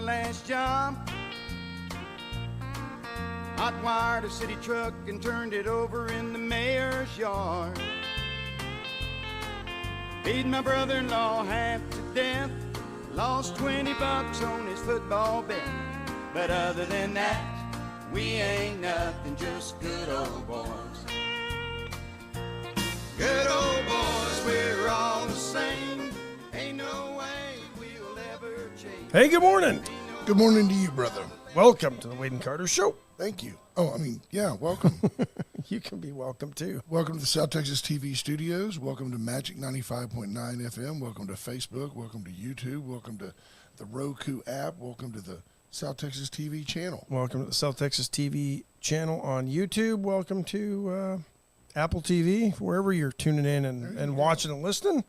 last job. Hot wired a city truck and turned it over in the mayor's yard. Beat my brother-in-law half to death. Lost $20 on his football bet. But other than that, we ain't nothing, just good old boys. Good old boys, we're all the same. Ain't no way we'll ever change. Hey, good morning. Good morning to you, brother. Welcome to the Wade and Carter Show. Thank you. Oh, yeah, welcome. You can be welcome, too. Welcome to the South Texas TV studios. Welcome to Magic 95.9 FM. Welcome to Facebook. Welcome to YouTube. Welcome to the Roku app. Welcome to the South Texas TV channel. Welcome to the South Texas TV channel on YouTube. Welcome to Apple TV, wherever you're tuning in and watching and listening.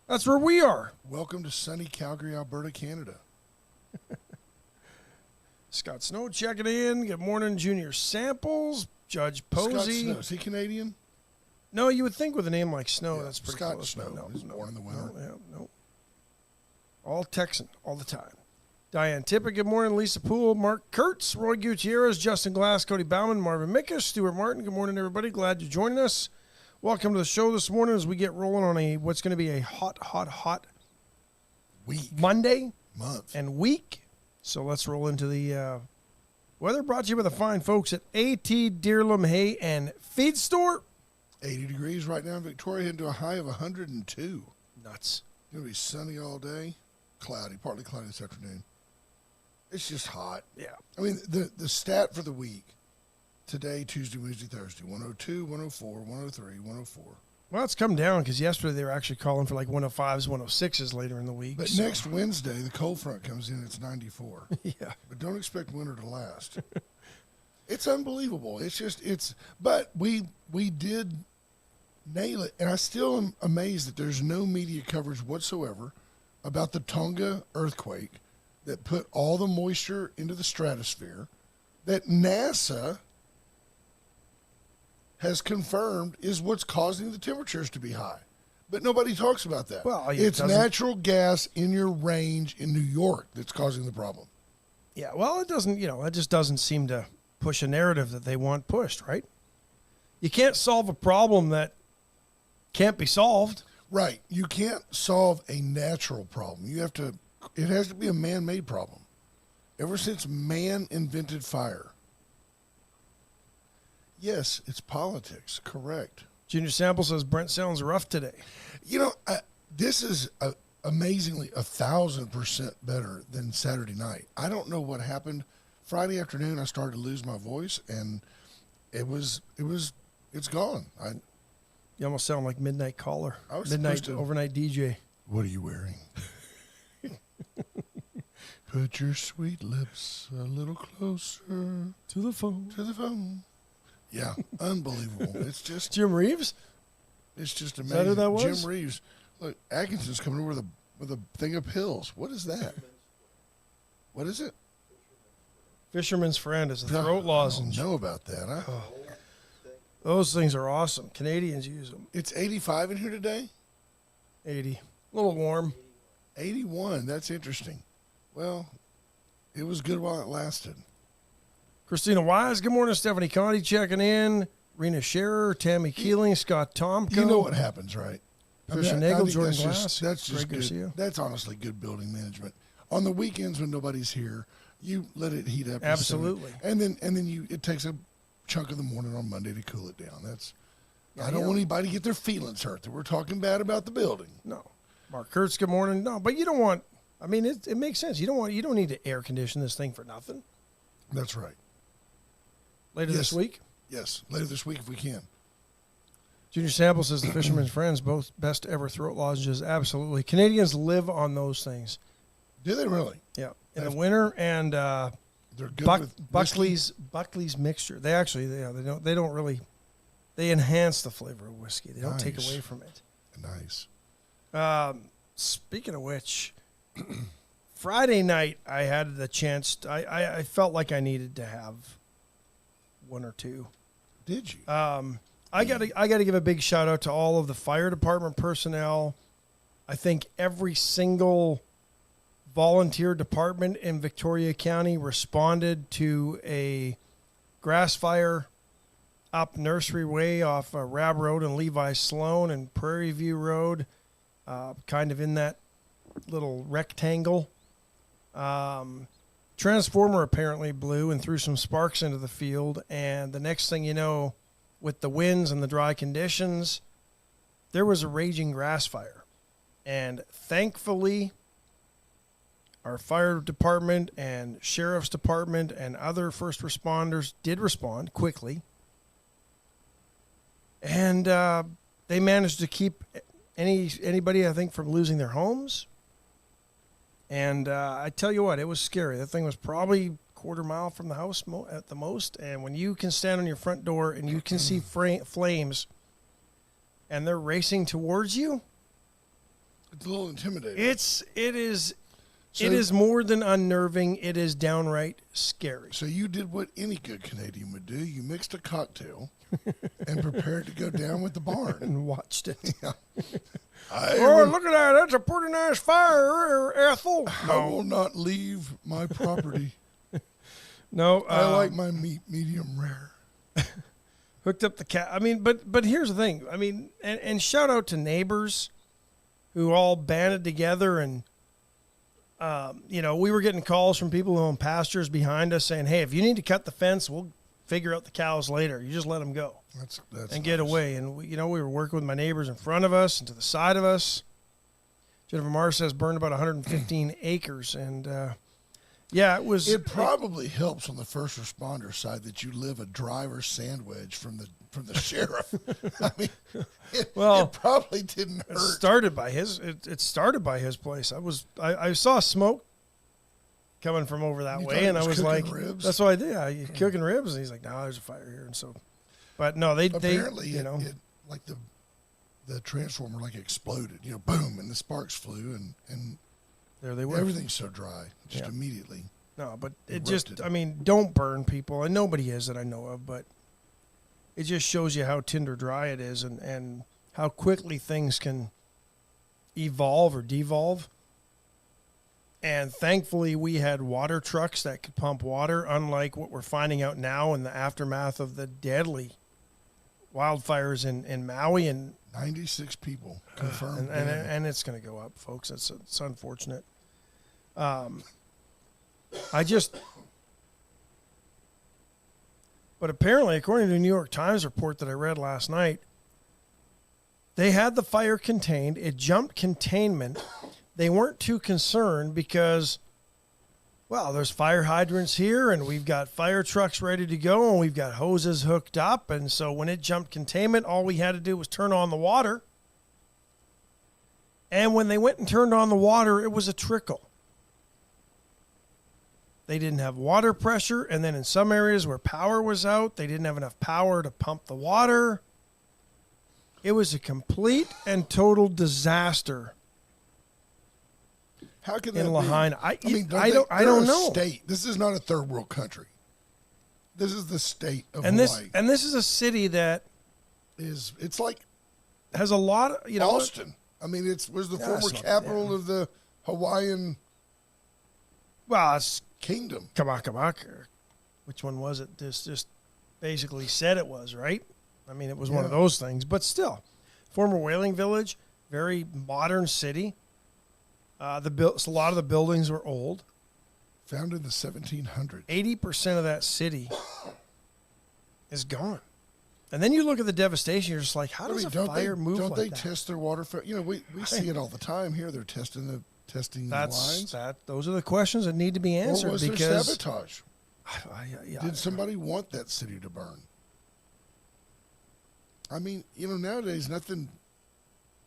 That's where we are. Welcome to sunny Calgary, Alberta, Canada. Scott Snow checking in. Good morning, Junior Samples. Judge Posey. Scott Snow. Is he Canadian? No, you would think with a name like Snow, that's pretty Scott close. Snow. No, He's born in the winter. No. All Texan, all the time. Diane Tippett, good morning. Lisa Poole, Mark Kurtz, Roy Gutierrez, Justin Glass, Cody Bauman, Marvin Mickus, Stuart Martin. Good morning, everybody. Glad you're joining us. Welcome to the show this morning as we get rolling on what's going to be a hot week, Monday, month, and week. So let's roll into the weather brought to you by the fine folks at A.T. Deerlam Hay and Feed Store. 80 degrees right now in Victoria, heading to a high of 102. Nuts. It's going to be sunny all day, cloudy, partly cloudy this afternoon. It's just hot. Yeah. I mean, the stat for the week, today, Tuesday, Wednesday, Thursday, 102, 104, 103, 104. Well, it's come down because yesterday they were actually calling for like 105s, 106s later in the week. But next Wednesday, the cold front comes in, it's 94. Yeah. But don't expect winter to last. It's unbelievable. But we did nail it. And I still am amazed that there's no media coverage whatsoever about the Tonga earthquake that put all the moisture into the stratosphere, that NASA has confirmed is what's causing the temperatures to be high. But nobody talks about that. Well, it's natural gas in your range in New York that's causing the problem. Yeah, well, it doesn't, it just doesn't seem to push a narrative that they want pushed, right? You can't solve a problem that can't be solved. Right. You can't solve a natural problem. It has to be a man-made problem. Ever since man invented fire. Yes, it's politics. Correct. Junior Sample says Brent sounds rough today. This is amazingly 1,000% better than Saturday night. I don't know what happened. Friday afternoon, I started to lose my voice, and it's gone. You almost sound like Midnight Caller. Midnight overnight DJ. What are you wearing? Put your sweet lips a little closer to the phone. To the phone. Yeah, unbelievable. It's just Jim Reeves. It's just amazing. Is that who that was? Jim Reeves. Look, Atkinson's coming over with a thing of pills. What is that? What is it? Fisherman's Friend is a throat lozenge. I don't know about that. Huh? Oh. Those things are awesome. Canadians use them. It's 85 in here today? 80. A little warm. 81. That's interesting. Well, it was good while it lasted. Christina Wise, good morning. Stephanie Conti checking in. Rena Scherer, Tammy Keeling, Scott Tomko. You know what happens, right? Christian Nagel, Jordan Glass. That's just Greg good. Garcia. That's honestly good building management. On the weekends when nobody's here, you let it heat up. Absolutely. And then it takes a chunk of the morning on Monday to cool it down. I don't want anybody to get their feelings hurt that we're talking bad about the building. No. Mark Kurtz, good morning. No, but you don't want, it makes sense. You don't need to air condition this thing for nothing. That's right. Later this week? Yes, later this week if we can. Junior Sample says the Fisherman's Friends, both best ever throat lozenges. Absolutely. Canadians live on those things. Do they really? Yeah. In the winter, and they're good with Buckley's mixture. They actually, they don't really, they enhance the flavor of whiskey. They don't take away from it. Nice. Speaking of which, Friday night I had the chance. I felt like I needed to have one or two. Did you? I got to give a big shout out to all of the fire department personnel. I think every single volunteer department in Victoria County responded to a grass fire up Nursery Way off Rab Road and Levi Sloan and Prairie View Road, kind of in that little rectangle. Transformer apparently blew and threw some sparks into the field, and the next thing you know, with the winds and the dry conditions, there was a raging grass fire. And thankfully, our fire department and sheriff's department and other first responders did respond quickly. And they managed to keep anybody, I think, from losing their homes. And I tell you what, it was scary. That thing was probably quarter mile from the house at the most. And when you can stand on your front door and you can see flames and they're racing towards you, it's a little intimidating. It is more than unnerving. It is downright scary. So you did what any good Canadian would do. You mixed a cocktail and prepared to go down with the barn. And watched it. Yeah. Look at that. That's a pretty nice fire, Ethel. I will not leave my property. No. I like my meat medium rare. Hooked up the cat. I mean, but here's the thing. I mean, and shout out to neighbors who all banded together and, we were getting calls from people who own pastures behind us saying, hey, if you need to cut the fence, we'll figure out the cows later. You just let them go. That's and get away. And, we were working with my neighbors in front of us and to the side of us. Jennifer Marr says burned about 115 acres. And, it was. It probably helps on the first responder side that you live a driver's sandwich from the sheriff. I mean, it probably didn't hurt. It started by his place. I saw smoke coming from over that way, and I was like, ribs? "That's what I did. You cooking ribs?" And he's like, "No, there's a fire here." And so, but no, apparently it like the transformer like exploded, boom, and the sparks flew, and there they were. Everything's so dry, just immediately. No, but it just, don't burn people, and nobody is that I know of, but it just shows you how tinder dry it is and how quickly things can evolve or devolve. And thankfully, we had water trucks that could pump water, unlike what we're finding out now in the aftermath of the deadly wildfires in Maui. And 96 people confirmed. And it's going to go up, folks. It's unfortunate. But apparently, according to the New York Times report that I read last night, they had the fire contained. It jumped containment. They weren't too concerned because, there's fire hydrants here and we've got fire trucks ready to go and we've got hoses hooked up. And so when it jumped containment, all we had to do was turn on the water. And when they went and turned on the water, it was a trickle. They didn't have water pressure. And then in some areas where power was out, they didn't have enough power to pump the water. It was a complete and total disaster. How can that in Lahaina? I don't know. State. This is not a third world country. This is the state of Hawaii. And this is a city that it's like has a lot of Austin. It was the former capital of the Hawaiian. Well, it's kingdom. Kamaka. Which one was it? This just basically said it was, right? It was one of those things, but still, former whaling village, very modern city. A lot of the buildings were old. Founded in the 1700s. 80% of that city is gone. And then you look at the devastation. You're just like, how does a fire move like that? Don't they test their water? We see it all the time here. They're testing the lines. Those are the questions that need to be answered. Or was there sabotage? Did somebody don't want that city to burn? Nowadays nothing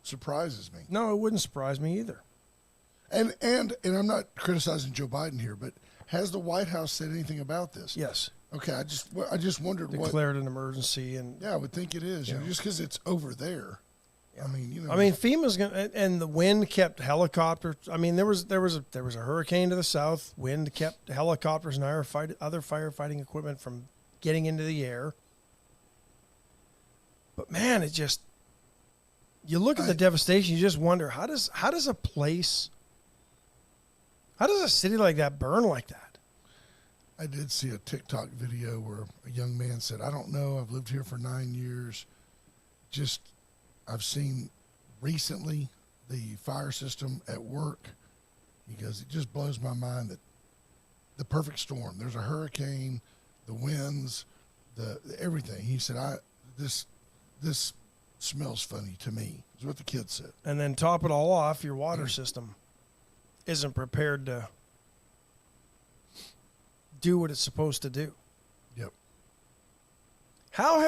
surprises me. No, it wouldn't surprise me either. And I'm not criticizing Joe Biden here, but has the White House said anything about this? Yes. Okay, I just wondered declared an emergency, and I would think it is. Just because it's over there. Yeah. FEMA's gonna, and the wind kept helicopters. There was a hurricane to the south. Wind kept helicopters and other firefighting equipment from getting into the air. But man, you look at the devastation. You just wonder how does How does a city like that burn like that? I did see a TikTok video where a young man said, I don't know, I've lived here for 9 years. I've seen recently the fire system at work. He goes, it just blows my mind that the perfect storm. There's a hurricane, the winds, the everything. He said, this smells funny to me, is what the kid said. And then top it all off, your water system isn't prepared to do what it's supposed to do. Yep. How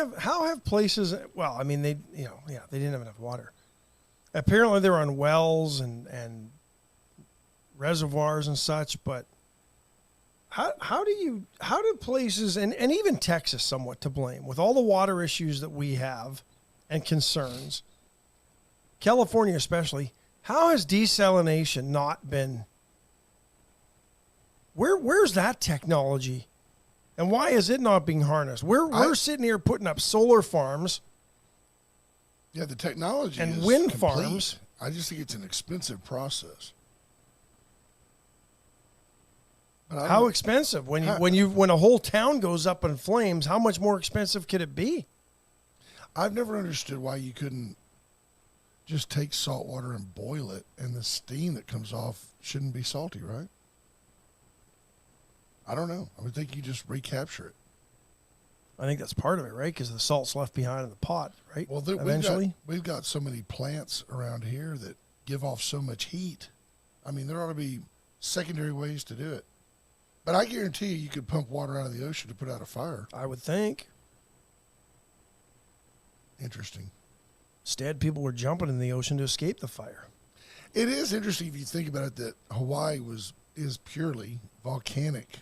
have places? Well, I mean, they didn't have enough water. Apparently, they're on wells and reservoirs and such. But how do places and even Texas somewhat to blame with all the water issues that we have and concerns, California especially? How has desalination not been? Where's that technology, and why is it not being harnessed? We're sitting here putting up solar farms. Yeah, the technology and is wind complete. farms. I just think it's an expensive process. But How expensive when a whole town goes up in flames? How much more expensive could it be? I've never understood why you couldn't just take salt water and boil it, and the steam that comes off shouldn't be salty, right? I don't know. I would think you just recapture it. I think that's part of it, right? Because the salt's left behind in the pot, right? Well, eventually, we've got so many plants around here that give off so much heat. I mean, there ought to be secondary ways to do it. But I guarantee you could pump water out of the ocean to put out a fire. I would think. Interesting. Instead, people were jumping in the ocean to escape the fire. It is interesting if you think about it that Hawaii is purely volcanic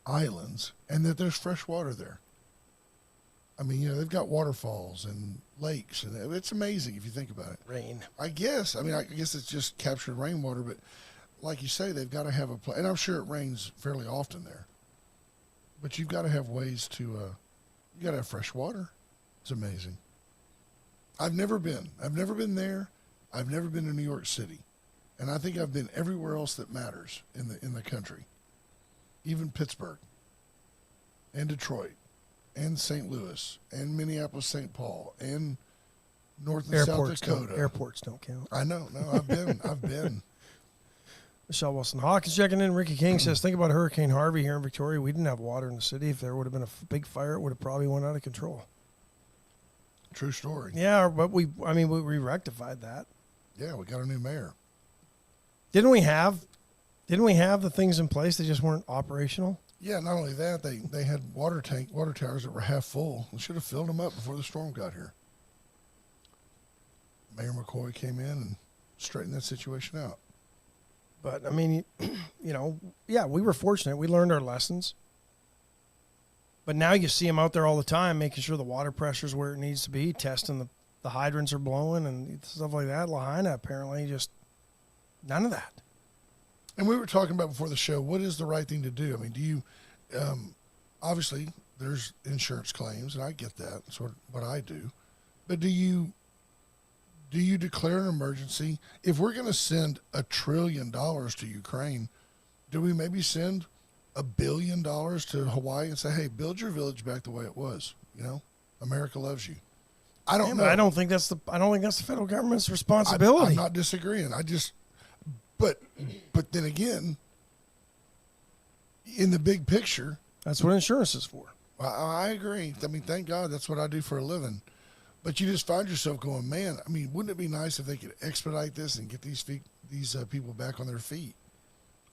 islands and that there's fresh water there. I mean, they've got waterfalls and lakes, and it's amazing if you think about it. Rain. I guess it's just captured rainwater, but like you say, they've got to have a place, and I'm sure it rains fairly often there. But you've got to have ways to, you got to have fresh water. It's amazing. I've never been there. I've never been to New York City, and I think I've been everywhere else that matters in the country, even Pittsburgh, and Detroit, and St. Louis, and Minneapolis, St. Paul, and North and South Dakota. Airports don't count. I know. No, I've been. Michelle Wilson Hawkins checking in. Ricky King says, think about Hurricane Harvey here in Victoria. We didn't have water in the city. If there would have been a big fire, it would have probably went out of control. True story. Yeah, but we rectified that. Yeah, we got a new mayor. Didn't we have the things in place that just weren't operational? Yeah, not only that, they had water towers that were half full. We should have filled them up before the storm got here. Mayor McCoy came in and straightened that situation out. But, I mean, yeah, we were fortunate. We learned our lessons. But now you see them out there all the time, making sure the water pressure's where it needs to be, testing the hydrants are blowing and stuff like that. Lahaina, apparently, just none of that. And we were talking about before the show, what is the right thing to do? I mean, do you, obviously, there's insurance claims, and I get that. That's what I do. But do you declare an emergency? If we're going to send $1 trillion to Ukraine, do we maybe send $1 billion to Hawaii and say, hey, build your village back the way it was? America loves you. I don't know. I don't think that's the federal government's responsibility. I'm not disagreeing. But then again, in the big picture, that's what insurance is for. I agree. I mean, thank God that's what I do for a living. But you just find yourself going, man, I mean, wouldn't it be nice if they could expedite this and get these people back on their feet?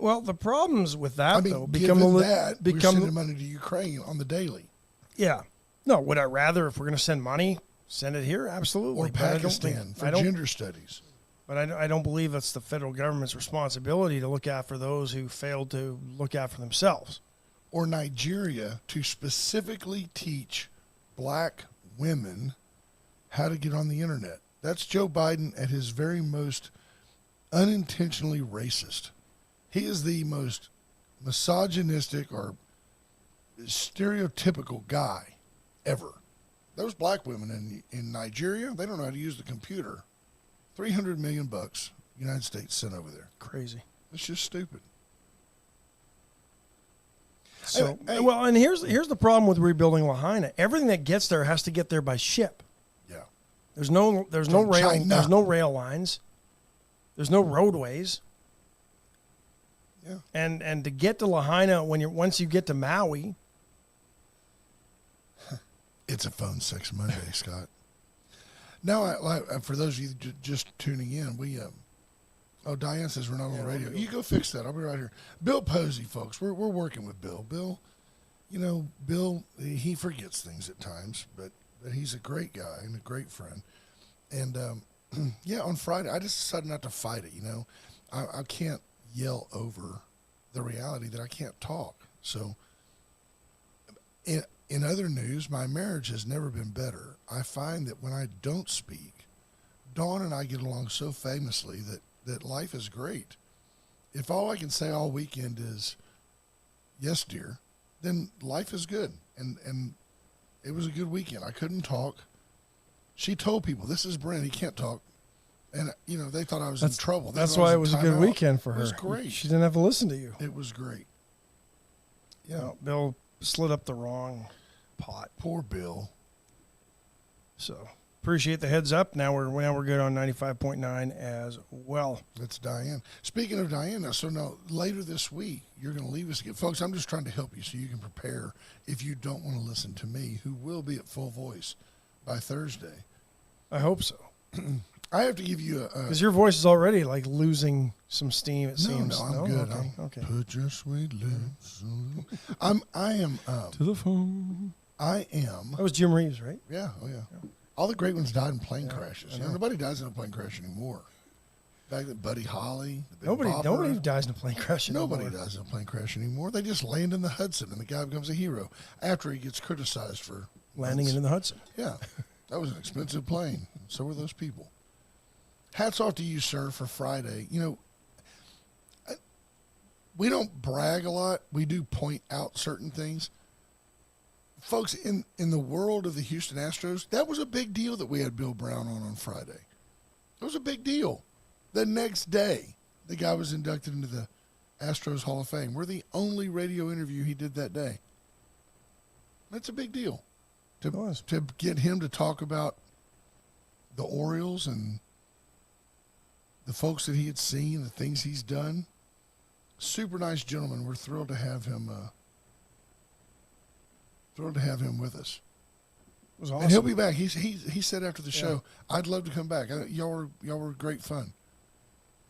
Well, the problems with that, though, we're sending money to Ukraine on the daily. Yeah. No, would I rather, if we're going to send money, send it here? Absolutely. Or Pakistan for gender studies. But I don't believe it's the federal government's responsibility to look after those who failed to look after themselves. Or Nigeria to specifically teach black women how to get on the internet. That's Joe Biden at his very most unintentionally racist. He is the most misogynistic or stereotypical guy ever. Those black women in Nigeria, they don't know how to use the computer. $300 million United States sent over there. Crazy. It's just stupid. So, Hey. well, and here's the problem with rebuilding Lahaina. Everything that gets there has to get there by ship. Yeah. There's no From rail. China. There's no rail lines. There's no roadways. Yeah. And to get to Lahaina once you get to Maui, It's a phone sex Monday, Scott. Now, for those of you just tuning in, Diane says we're not on the radio. You go fix that. I'll be right here. Bill Posey, folks. We're working with Bill. Bill, Bill, he forgets things at times, but he's a great guy and a great friend. And yeah, on Friday, I just decided not to fight it. I can't yell over the reality that I can't talk. So, in other news, my marriage has never been better. I find that when I don't speak, Dawn and I get along so famously that life is great. If all I can say all weekend is, yes, dear, then life is good. And it was a good weekend. I couldn't talk. She told people, this is Brent, he can't talk. And, they thought I was in trouble. That's why it was a good weekend for her. It was great. She didn't have to listen to you. It was great. Yeah. No, Bill slid up the wrong pot. Poor Bill. So appreciate the heads up. Now we're good on 95.9 as well. That's Diane. Speaking of Diane, now later this week you're going to leave us again, folks. I'm just trying to help you so you can prepare if you don't want to listen to me, who will be at full voice by Thursday. I hope so. I have to give you because your voice is already like losing some steam. It seems. No, I'm good. Okay. Put your sweet lips. I am To the phone. I am. That was Jim Reeves, right? Yeah. Oh yeah. All the great ones died in plane crashes. Nobody dies in a plane crash anymore. Back then, Buddy Holly. Nobody dies in a plane crash anymore. Nobody dies in a plane crash anymore. They just land in the Hudson, and the guy becomes a hero after he gets criticized for landing in the Hudson. Yeah, that was an expensive plane. So were those people. Hats off to you, sir, for Friday. We don't brag a lot. We do point out certain things. Folks, in the world of the Houston Astros, that was a big deal that we had Bill Brown on Friday. It was a big deal. The next day, the guy was inducted into the Astros Hall of Fame. We're the only radio interview he did that day. That's a big deal. To get him to talk about the Orioles and the folks that he had seen, the things he's done. Super nice gentleman. We're thrilled to have him. Thrilled to have him with us. It was awesome. And he'll be back. He said after the show, I'd love to come back. Y'all were great fun.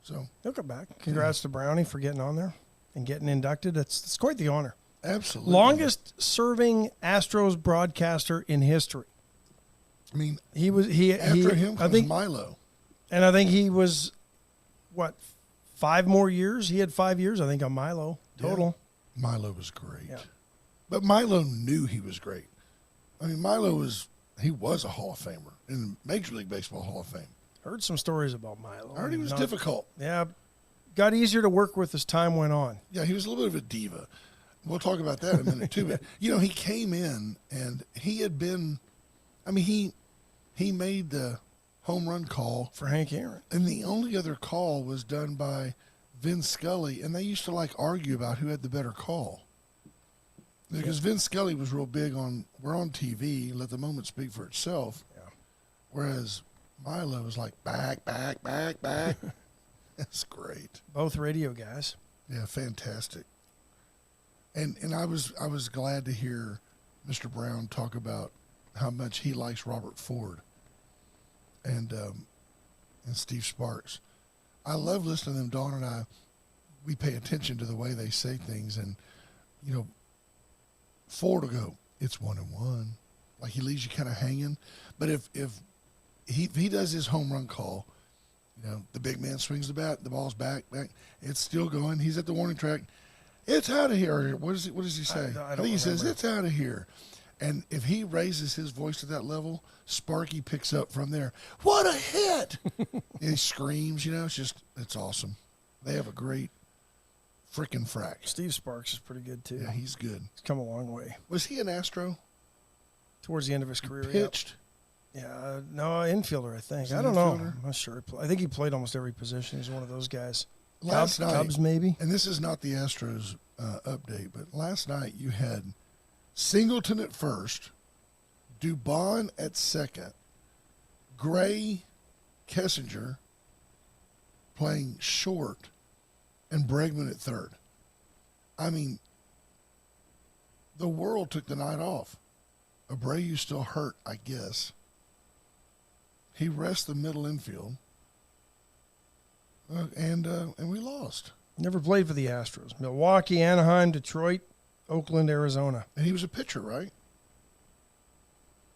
So he'll come back. Congrats to Brownie for getting on there and getting inducted. It's quite the honor. Absolutely. Longest serving Astros broadcaster in history. I mean, after him comes Milo. And I think he was, 5 more years? He had 5 years, I think, on Milo total. Yeah. Milo was great. Yeah. But Milo knew he was great. I mean, Milo was a Hall of Famer in Major League Baseball Hall of Fame. Heard some stories about Milo. I heard he was difficult. Yeah. Got easier to work with as time went on. Yeah, he was a little bit of a diva. We'll talk about that in a minute, too. But, he came in and he had been, he made the home run call for Hank Aaron. And the only other call was done by Vin Scully. And they used to argue about who had the better call. Because Vin Scully was real big on, we're on TV, let the moment speak for itself. Yeah. Whereas Milo was like, back. That's great. Both radio guys. Yeah, fantastic. And I was glad to hear Mr. Brown talk about how much he likes Robert Ford and Steve Sparks. I love listening to them. Dawn and I, we pay attention to the way they say things, and Ford will go, it's 1-1. Like he leaves you kind of hanging. But if he does his home run call, the big man swings the bat, the ball's back. It's still going. He's at the warning track. It's out of here. Or what does he say? I think he says, it's out of here. And if he raises his voice to that level, Sparky picks up from there. What a hit! And he screams, it's awesome. They have a great frickin' frack. Steve Sparks is pretty good, too. Yeah, he's good. He's come a long way. Was he an Astro? Towards the end of his career, pitched? Yeah, no, infielder, I think. I don't know. I'm not sure. I think he played almost every position. He's one of those guys. last night, Cubs maybe. and this is not the Astros update, but last night you had Singleton at first, Dubon at second, Gray, Kessinger playing short, and Bregman at third. I mean, the world took the night off. Abreu's still hurt, I guess. He rests the middle infield, and we lost. Never played for the Astros. Milwaukee, Anaheim, Detroit, Oakland, Arizona. And he was a pitcher, right?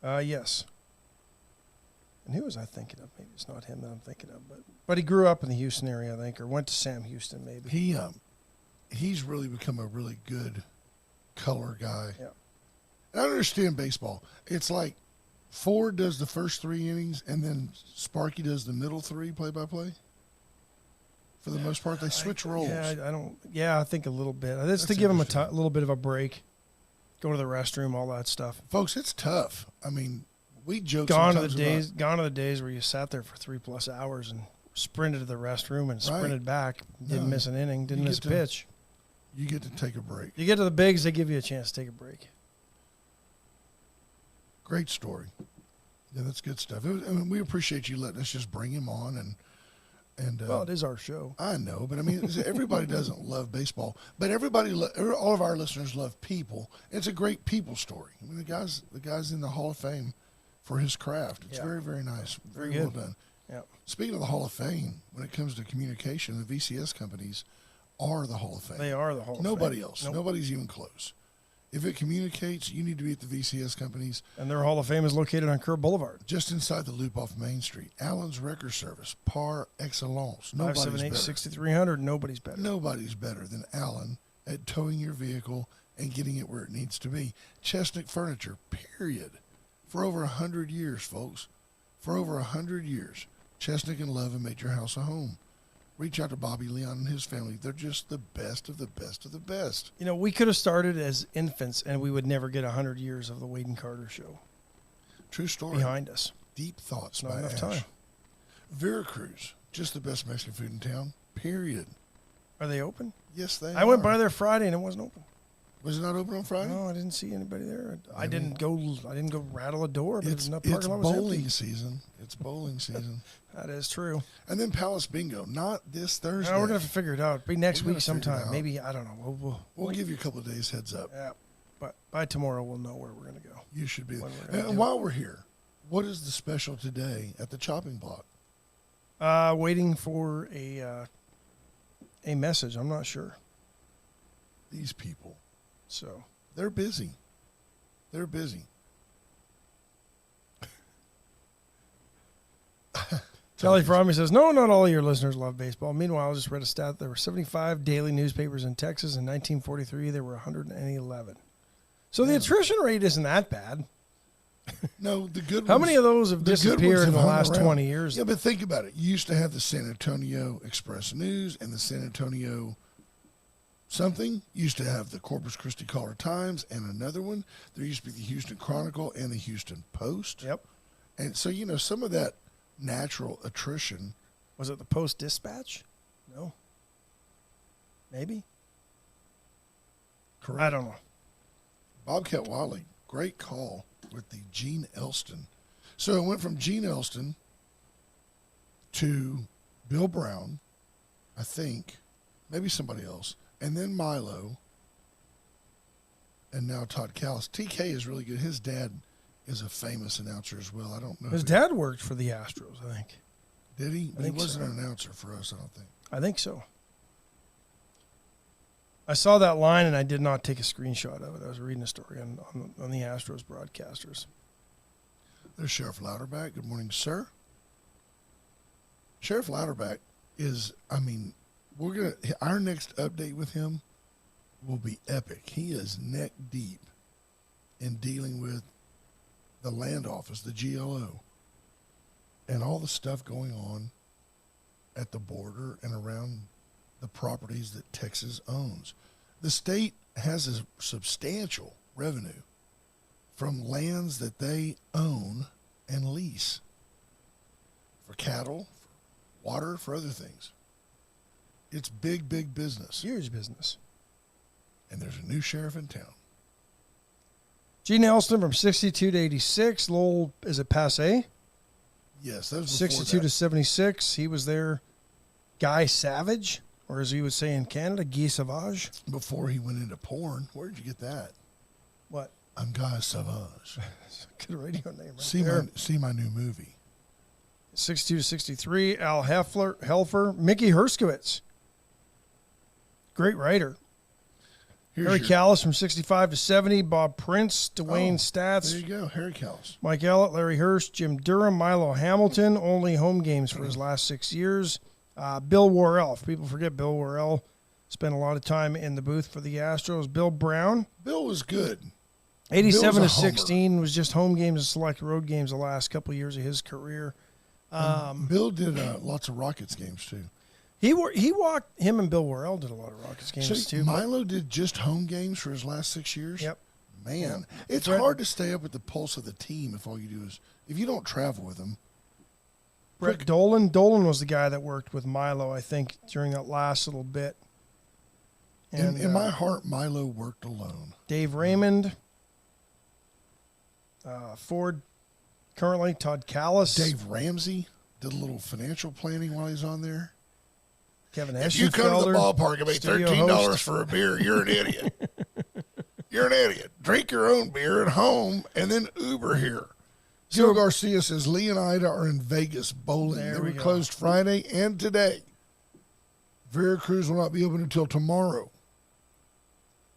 Yes. And who was I thinking of? Maybe it's not him that I'm thinking of, but he grew up in the Houston area, I think, or went to Sam Houston, maybe. He's really become a really good color guy. Yeah. And I understand baseball. It's like Ford does the first 3 innings, and then Sparky does the middle 3 play-by-play. For the most part, they switch roles. Yeah, I think a little bit. That's to give him a little bit of a break. Go to the restroom, all that stuff. Folks, it's tough. I mean, we joke Gone sometimes are the days where you sat there for 3+ hours and sprinted to the restroom and sprinted back. Didn't miss an inning. Didn't miss a pitch. You get to take a break. You get to the bigs, they give you a chance to take a break. Great story. Yeah, that's good stuff. We appreciate you letting us just bring him on and well, it is our show. I know, but I mean, everybody doesn't love baseball, but all of our listeners love people. It's a great people story. I mean, the guy's in the Hall of Fame for his craft. It's very, very nice. Very well done. Yeah. Speaking of the Hall of Fame, when it comes to communication, the VCS companies are the Hall of Fame. They are the Hall of Fame. Nobody else. Nope. Nobody's even close. If it communicates, you need to be at the VCS companies. And their Hall of Fame is located on Kerr Boulevard. Just inside the loop off Main Street. Allen's Wrecker Service, par excellence. Nobody's better. 578-6300, nobody's better. Nobody's better than Allen at towing your vehicle and getting it where it needs to be. Chestnut Furniture, period. For over 100 years, folks. For over 100 years, Chestnut and Love have made your house a home. Reach out to Bobby Leon and his family. They're just the best of the best of the best. You know, we could have started as infants and we would never get 100 years of the Wade and Carter show. True story. Behind us. Deep Thoughts Not by enough Ash. time. Veracruz, just the best Mexican food in town, period. Are they open? Yes, they are. I went by there Friday and it wasn't open. Was it not open on Friday? No, I didn't see anybody there. I didn't go rattle a door, but It's parking lot was bowling empty. season. It's bowling season. That is true. And then Palace Bingo, not this Thursday. No, we're going to have to figure it out. Be next We're week gonna figure it sometime. out. Maybe, I don't know. We'll give you a couple of days heads up. Yeah, but by tomorrow we'll know where we're going to go. You should be there. When we're gonna And do while we're here, what is the special today at the chopping block? Waiting for a message. I'm not sure. These people, So they're busy. They're busy. Charlie Frommy says, no, not all of your listeners love baseball. Meanwhile, I just read a stat. There were 75 daily newspapers in Texas. In 1943, there were 111. So the attrition rate isn't that bad. No, the good ones. How many of those have the good ones disappeared in the hung last around. 20 years? Yeah, but think about it. You used to have the San Antonio Express News and the San Antonio something. You used to have the Corpus Christi Caller Times and another one. There used to be the Houston Chronicle and the Houston Post. Yep. And so, some of that natural attrition. Was it the Post Dispatch? No. Maybe? Correct. I don't know. Bobcat Wiley, great call with the Gene Elston. So it went from Gene Elston to Bill Brown, I think, maybe somebody else, and then Milo, and now Todd Callis. TK is really good. His dad is a famous announcer as well. I don't know. His dad worked for the Astros, I think. Did he? I He think wasn't so. an announcer for us, I don't think. I think so. I saw that line and I did not take a screenshot of it. I was reading a story on the Astros broadcasters. There's Sheriff Louderback. Good morning, sir. Sheriff Louderback is, our next update with him will be epic. He is neck deep in dealing with the land office, the GLO, and all the stuff going on at the border and around the properties that Texas owns. The state has a substantial revenue from lands that they own and lease for cattle, for water, for other things. It's big, big business. Huge business. And there's a new sheriff in town. Gene Elston from 62 to 86. Lowell, is it passe? Yes, that was 62 to 76. He was there. Guy Savage, or as he would say in Canada, Guy Savage. Before he went into porn. Where did you get that? What? I'm Guy Savage. Good radio name right See there. see my new movie. 62 to 63. Al Helfer. Mickey Herskowitz. Great writer. Harry Callis from 65 to 70. Bob Prince. Dwayne Stats. There you go. Harry Callis. Mike Ellett. Larry Hurst. Jim Durham. Milo Hamilton. Only home games for his last 6 years. Bill Worrell. If people forget, Bill Worrell spent a lot of time in the booth for the Astros. Bill Brown. Bill was good. 87 Bill to was a homer. 16 was just home games and select road games the last couple of years of his career. Bill did lots of Rockets games, too. He walked, him and Bill Worrell did a lot of Rockets games, too. Milo did just home games for his last 6 years? Yep. Man, it's hard to stay up with the pulse of the team if all you do is, if you don't travel with them. Brett Dolan. Dolan was the guy that worked with Milo, I think, during that last little bit. And In my heart, Milo worked alone. Dave Raymond. Ford, currently. Todd Callis. Dave Ramsey did a little financial planning while he's on there. Kevin If you come to the Eschenfelder, ballpark and pay studio $13 host. for a beer, you're an idiot. You're an idiot. Drink your own beer at home and then Uber here. Gil Garcia says Lee and Ida are in Vegas bowling. There They we were go. closed Friday and today. Veracruz will not be open until tomorrow.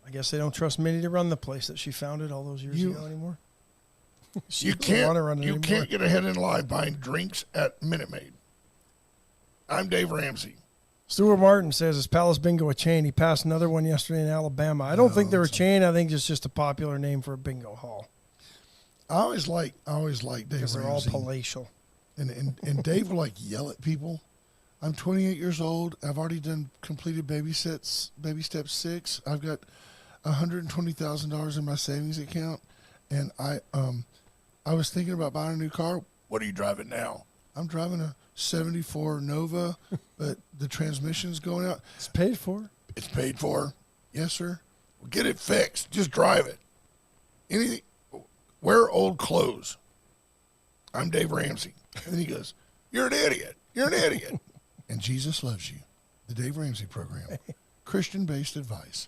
I guess they don't trust Minnie to run the place that she founded all those years ago anymore. She You doesn't wanna run it can't anymore. get ahead in line buying drinks at Minute Maid. I'm Dave Ramsey. Stuart Martin says, is Palace Bingo a chain? He passed another one yesterday in Alabama. I don't think they're a chain. I think it's just a popular name for a bingo hall. I always like Dave Because they're all Ramsey. palatial. And Dave will yell at people. I'm 28 years old. I've already completed baby step 6. I've got $120,000 in my savings account, and I was thinking about buying a new car. What are you driving now? I'm driving a 74 Nova, but the transmission's going out. It's paid for. It's paid for. Yes, sir. Well, get it fixed. Just drive it. Anything. Wear old clothes. I'm Dave Ramsey. And then he goes, you're an idiot. You're an idiot. And Jesus loves you. The Dave Ramsey program. Christian-based advice.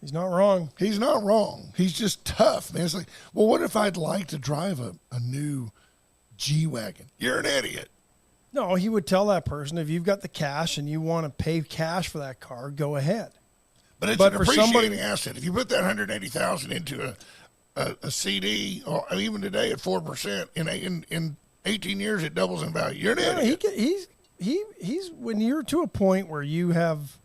He's not wrong. He's not wrong. He's just tough, man. It's like, well, what if I'd like to drive a new G-Wagon? You're an idiot. No, he would tell that person, if you've got the cash and you want to pay cash for that car, go ahead. But it's But an for appreciating somebody- asset. If you put that $180,000 into a CD, or even today at 4%, in 18 years it doubles in value. You're an Yeah, idiot. he's when you're to a point where you have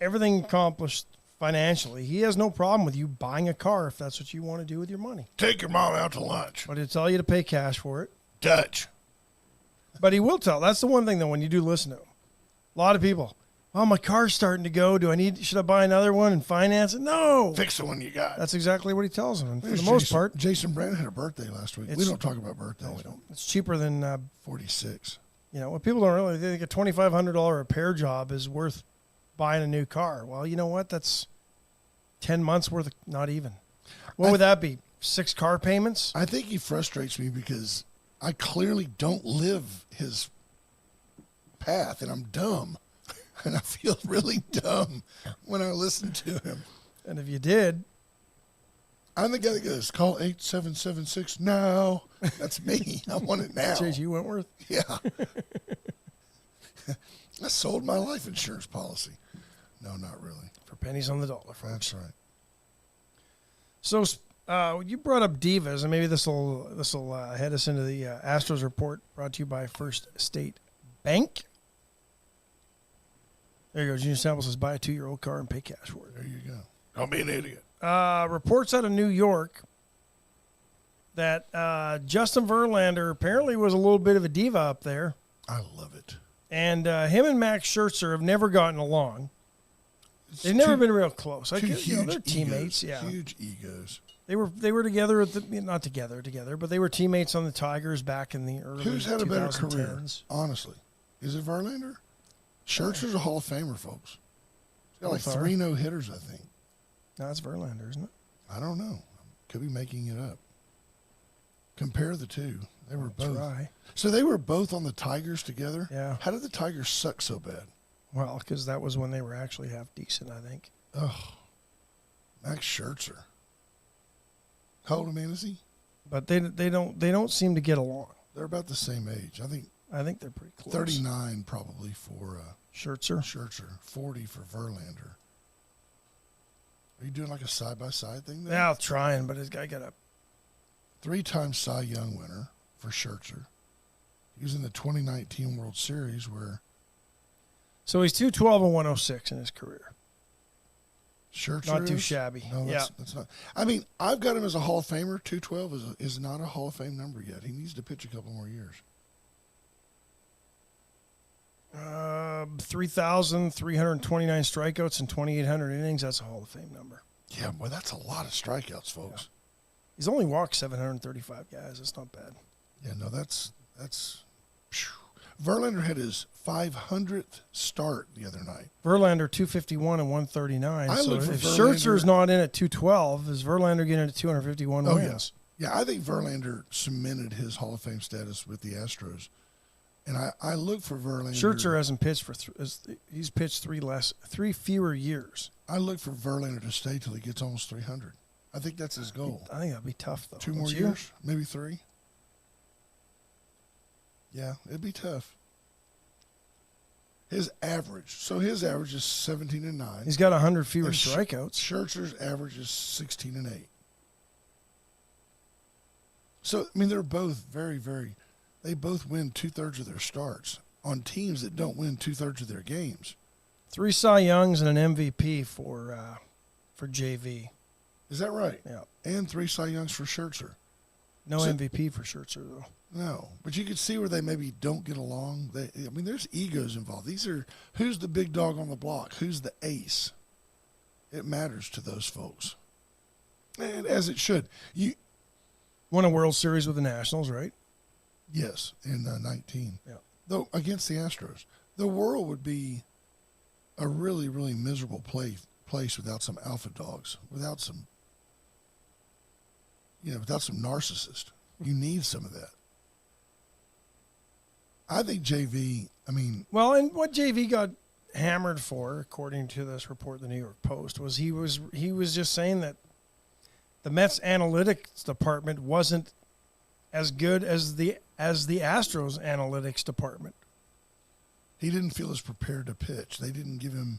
everything accomplished financially, he has no problem with you buying a car if that's what you want to do with your money. Take your mom out to lunch. But he'll tell you to pay cash for it. Dutch. But he will tell. That's the one thing, though, when you do listen to him. A lot of people, oh, my car's starting to go. Should I buy another one and finance it? No. Fix the one you got. That's exactly what he tells them. And for There's the most Jason- part, Jason Brand had a birthday last week. We It's- don't talk about birthdays. no, we don't. It's cheaper than, 46. what people don't really think a $2,500 repair job is worth buying a new car. Well, you know what? That's 10 months worth, not even. What would that be? 6 car payments? I think he frustrates me because I clearly don't live his path, and I'm dumb. And I feel really dumb when I listen to him. And if you did, I'm the guy that goes, call 8776 now. That's me. I want it now. J.G. Wentworth. Yeah. I sold my life insurance policy. No, not really. For pennies on the dollar, folks. That's right. So you brought up divas, and maybe this will head us into the Astros report brought to you by First State Bank. There you go. Junior Sample says, buy a 2-year-old car and pay cash for it. There you go. Don't be an idiot. Reports out of New York that Justin Verlander apparently was a little bit of a diva up there, I love it. and him and Max Scherzer have never gotten along. They've never been real close. Two huge they're teammates. egos, Yeah, huge egos. they were together at not together, but they were teammates on the Tigers back in the early Who's had a better career? 2010s. Honestly, is it Verlander? Scherzer's a Hall of Famer, folks. He's got like Both are. 3 no-hitters, I think. No, it's Verlander, isn't it? I don't know. Could be making it up. Compare the two. They were both. Try. So they were both on the Tigers together? Yeah. How did the Tigers suck so bad? Well, because that was when they were actually half decent, I think. Oh, Max Scherzer. How old a man is he? But they don't seem to get along. They're about the same age. I think they're pretty close. 39 probably for Scherzer. Scherzer, 40 for Verlander. Are you doing like a side-by-side thing there? Yeah, I'm trying, but his guy got a 3-time Cy Young winner for Scherzer. He was in the 2019 World Series where So he's 212 and 106 in his career. Scherzer Not too is? shabby. No, that's not. I mean, I've got him as a Hall of Famer. 212 is not a Hall of Fame number yet. He needs to pitch a couple more years. 3,329 strikeouts and 2,800 innings. That's a Hall of Fame number. Yeah, boy, that's a lot of strikeouts, folks. He's only walked 735 guys. That's not bad. Yeah, no, that's. Phew. Verlander had his 500th start the other night. Verlander 251 and 139. I So look for if Verlander- Scherzer's not in at 212, is Verlander getting at 251 Oh, wins? Yeah, I think Verlander cemented his Hall of Fame status with the Astros. And I look for Verlander. Scherzer hasn't pitched for he's pitched three fewer years. I look for Verlander to stay till he gets almost 300. I think that's his goal. I think that'd be tough though. 2 more Don't you? years, maybe 3. Yeah, it'd be tough. His average is 17 and 9. He's got 100 fewer And strikeouts. Scherzer's average is 16 and 8. So I mean, they're both very, very. They both win 2/3 of their starts on teams that don't win 2/3 of their games. 3 Cy Youngs and an MVP for JV. Is that right? Yeah. And 3 Cy Youngs for Scherzer. No So- MVP for Scherzer though. No, but you could see where they maybe don't get along. I mean, there's egos involved. These are who's the big dog on the block, who's the ace. It matters to those folks, and as it should. You Won a World Series with the Nationals, right? yes, in 19. Yeah. Though against the Astros, the world would be a really, really miserable place without some alpha dogs, without some narcissist. You need some of that. I think JV. I mean, Well, and what JV got hammered for, according to this report, in the New York Post, was he was just saying that the Mets analytics department wasn't as good as the Astros analytics department. he didn't feel as prepared to pitch. They didn't give him.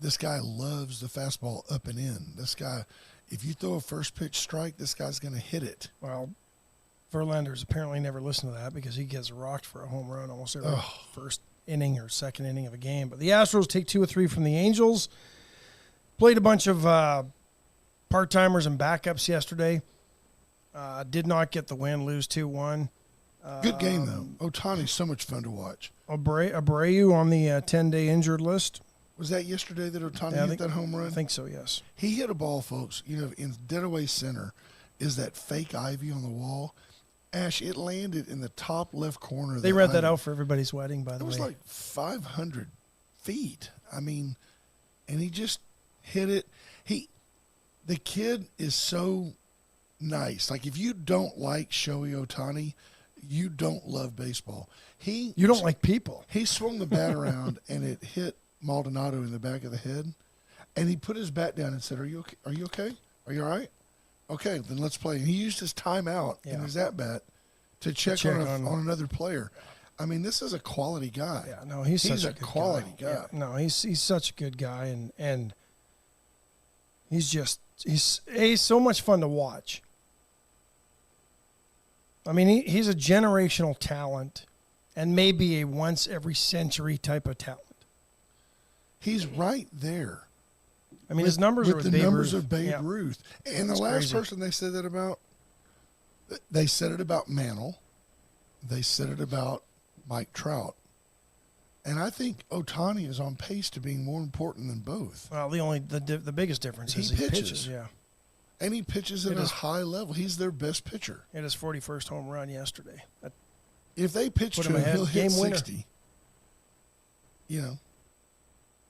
This guy loves the fastball up and in. This guy, if you throw a first pitch strike, this guy's going to hit it. Well, Verlander's apparently never listened to that because he gets rocked for a home run almost every first inning or second inning of a game. But the Astros take 2 or 3 from the Angels. Played a bunch of part-timers and backups yesterday. Did not get the win, lose 2-1. Good game, though. Ohtani's so much fun to watch. Abreu on the 10-day injured list. Was that yesterday that Ohtani Yeah, I hit think- that home run? I think so, yes. He hit a ball, folks. You know, in dead away center is that fake ivy on the wall. Ash, it landed in the top left corner. Of They the read that ivy. out for everybody's wedding, by It the way. was like 500 feet. I mean, and he just hit it. The kid is so nice. Like, if you don't like Shohei Ohtani, you don't love baseball. You don't like people. He swung the bat around and it hit Maldonado in the back of the head, and he put his bat down and said, "Are you okay? Are you okay? Are you all right? Okay, then let's play." And he used his timeout in his at bat to check on another player. I mean, this is a quality guy. Yeah, no, he's such a good quality guy. Yeah, no, he's such a good guy, and he's so much fun to watch. I mean, he's a generational talent, and maybe a once every century type of talent. He's right there. I mean, his numbers are with the Babe numbers Ruth. of Babe Yeah. Ruth. And the It's last crazy. person they said that about, they said it about Mantle. They said it about Mike Trout. And I think Ohtani is on pace to being more important than both. Well, the biggest difference is He he pitches. pitches. Yeah, And he pitches at It a is- high level. He's their best pitcher. hit his 41st home run yesterday. If they pitch Put to him him, ahead. he'll hit Game winner. 60. You know,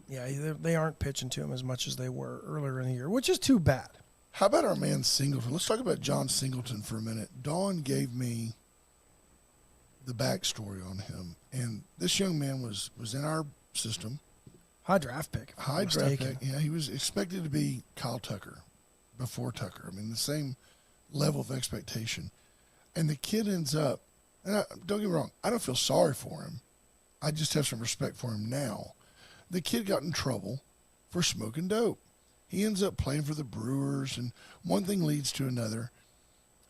Yeah, they aren't pitching to him as much as they were earlier in the year, which is too bad. How about our man Singleton? Let's talk about John Singleton for a minute. Dawn gave me the backstory on him, and this young man was in our system. High draft pick. High draft pick. Yeah, he was expected to be Kyle Tucker before Tucker. I mean, the same level of expectation. And the kid ends up, and don't get me wrong, I don't feel sorry for him. I just have some respect for him now. The kid got in trouble for smoking dope. He ends up playing for the Brewers, and one thing leads to another.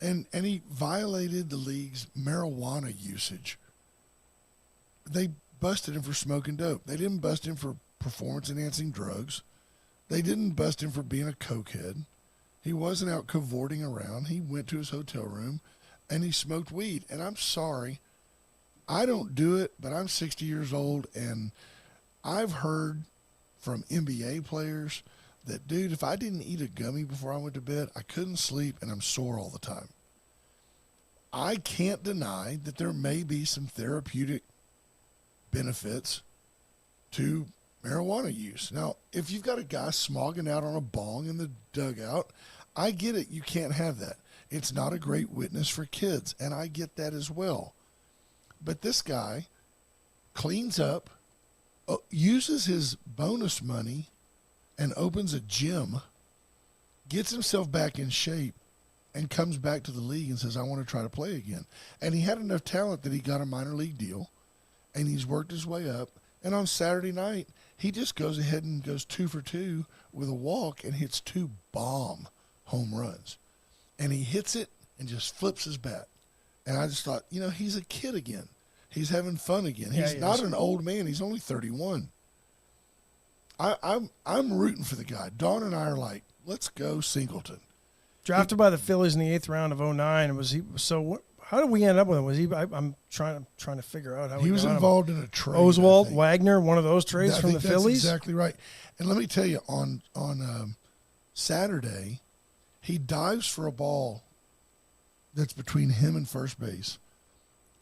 And he violated the league's marijuana usage. They busted him for smoking dope. They didn't bust him for performance-enhancing drugs. They didn't bust him for being a cokehead. He wasn't out cavorting around. He went to his hotel room, and he smoked weed. And I'm sorry, I don't do it, but I'm 60 years old, and I've heard from NBA players that, dude, if I didn't eat a gummy before I went to bed, I couldn't sleep, and I'm sore all the time. I can't deny that there may be some therapeutic benefits to marijuana use. Now, if you've got a guy smogging out on a bong in the dugout, I get it. You can't have that. It's not a great witness for kids, and I get that as well. But this guy cleans up, uses his bonus money, and opens a gym, gets himself back in shape, and comes back to the league and says, I want to try to play again. And he had enough talent that he got a minor league deal, and he's worked his way up. And on Saturday night, he just goes ahead and goes 2 for 2 with a walk and hits 2 bomb home runs. And he hits it and just flips his bat. And I just thought, he's a kid again. He's having fun again. He's not an old man. He's only 31. I'm rooting for the guy. Dawn and I are like, let's go Singleton. Drafted by the Phillies in the 8th round of 2009. Was he? So what? How did we end up with him? Was he? I'm trying to figure out how he was involved in a trade. Oswald Wagner, one of those trades from the Phillies. Exactly right. And let me tell you, on Saturday, he dives for a ball that's between him and first base.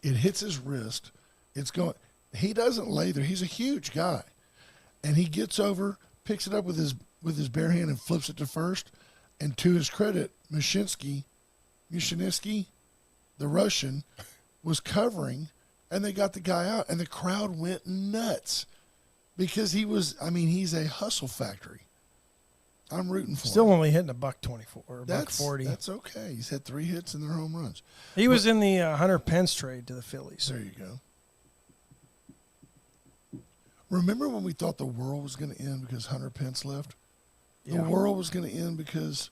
It hits his wrist. It's going. He doesn't lay there. He's a huge guy. And he gets over, picks it up with his bare hand and flips it to first. And to his credit, Mushinsky, the Russian, was covering, and they got the guy out. And the crowd went nuts because he's a hustle factory. I'm rooting for him. Still only hitting $124 or $140. That's okay. He's had 3 hits and they're home runs. He was in the Hunter Pence trade to the Phillies. There you go. Remember when we thought the world was going to end because Hunter Pence left? The world was going to end because,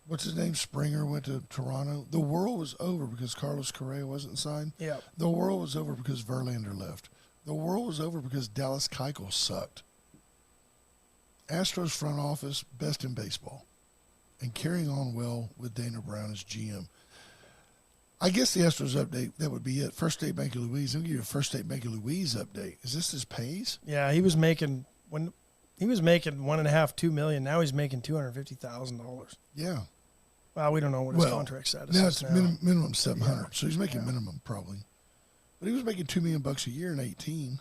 what's his name, Springer went to Toronto. The world was over because Carlos Correa wasn't signed. Yeah. The world was over because Verlander left. The world was over because Dallas Keuchel sucked. Astros front office, best in baseball, and carrying on well with Dana Brown as GM. I guess the Astros update, that would be it. First State Bank of Louise. I'll give you a First State Bank of Louise update. Is this his pays? Yeah, he was making $1.5-2 million. Now he's making $250,000. Yeah. Well, we don't know what his contract status is now. Minimum $700, so he's making minimum probably. But he was making $2 million a year in 2018.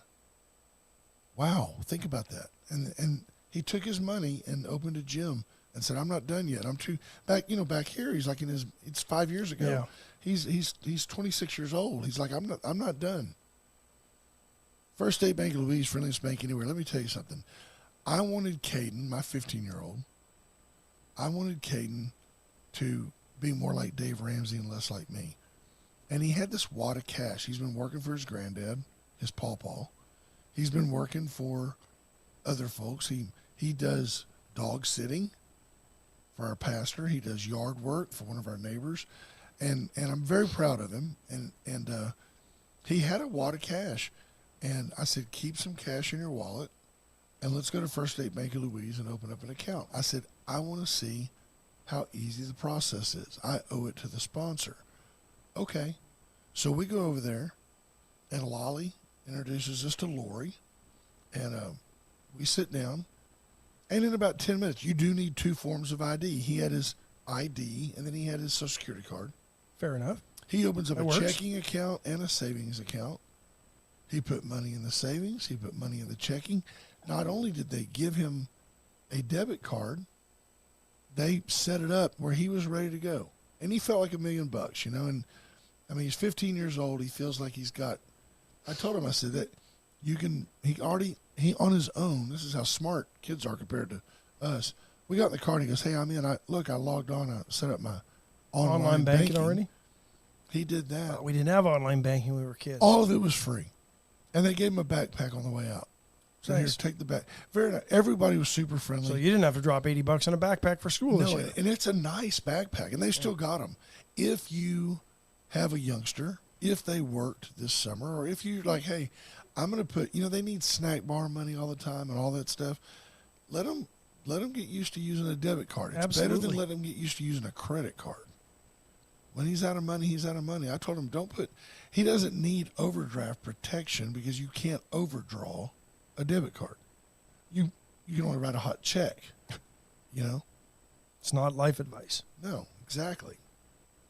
Wow, think about that. And he took his money and opened a gym and said, I'm not done yet. I'm too back here. He's like it's 5 years ago. Yeah. He's 26 years old. He's like, I'm not done. First State Bank of Louise, friendliest bank anywhere. Let me tell you something. I wanted Caden, my 15-year-old, I wanted Caden to be more like Dave Ramsey and less like me. And he had this wad of cash. He's been working for his granddad, his pawpaw. He's been working for other folks. He does dog sitting for our pastor. He does yard work for one of our neighbors. And I'm very proud of him. And he had a wad of cash. And I said, keep some cash in your wallet, and let's go to First State Bank of Louise and open up an account. I said, I want to see how easy the process is. I owe it to the sponsor. Okay. So we go over there, and Lolly introduces us to Lori, and we sit down. And in about 10 minutes, you do need 2 forms of ID. He had his ID, and then he had his Social Security card. Fair enough. He opens up That a works. checking account and a savings account. He put money in the savings. He put money in the checking. Not only did they give him a debit card, they set it up where he was ready to go. And he felt like $1 million, you know. And, I mean, he's 15 years old. He feels like he's got – I told him, I said that you can – he on his own, this is how smart kids are compared to us. We got in the car and he goes, hey, I'm in. I logged on. I set up my online banking already. He did that. We didn't have online banking when we were kids. All of it was free. And they gave him a backpack on the way out. So Nice. here, take the back. Very nice. Everybody was super friendly. So you didn't have to drop $80 on a backpack for school this No, year. and it's a nice backpack, and they still got them. If you have a youngster, if they worked this summer, or if you're like, hey, I'm going to put, you know, they need snack bar money all the time and all that stuff. Let them get used to using a debit card. It's better than letting them get used to using a credit card. When he's out of money, he's out of money. I told him, he doesn't need overdraft protection because you can't overdraw a debit card. You can only write a hot check, you know? It's not life advice. No, exactly.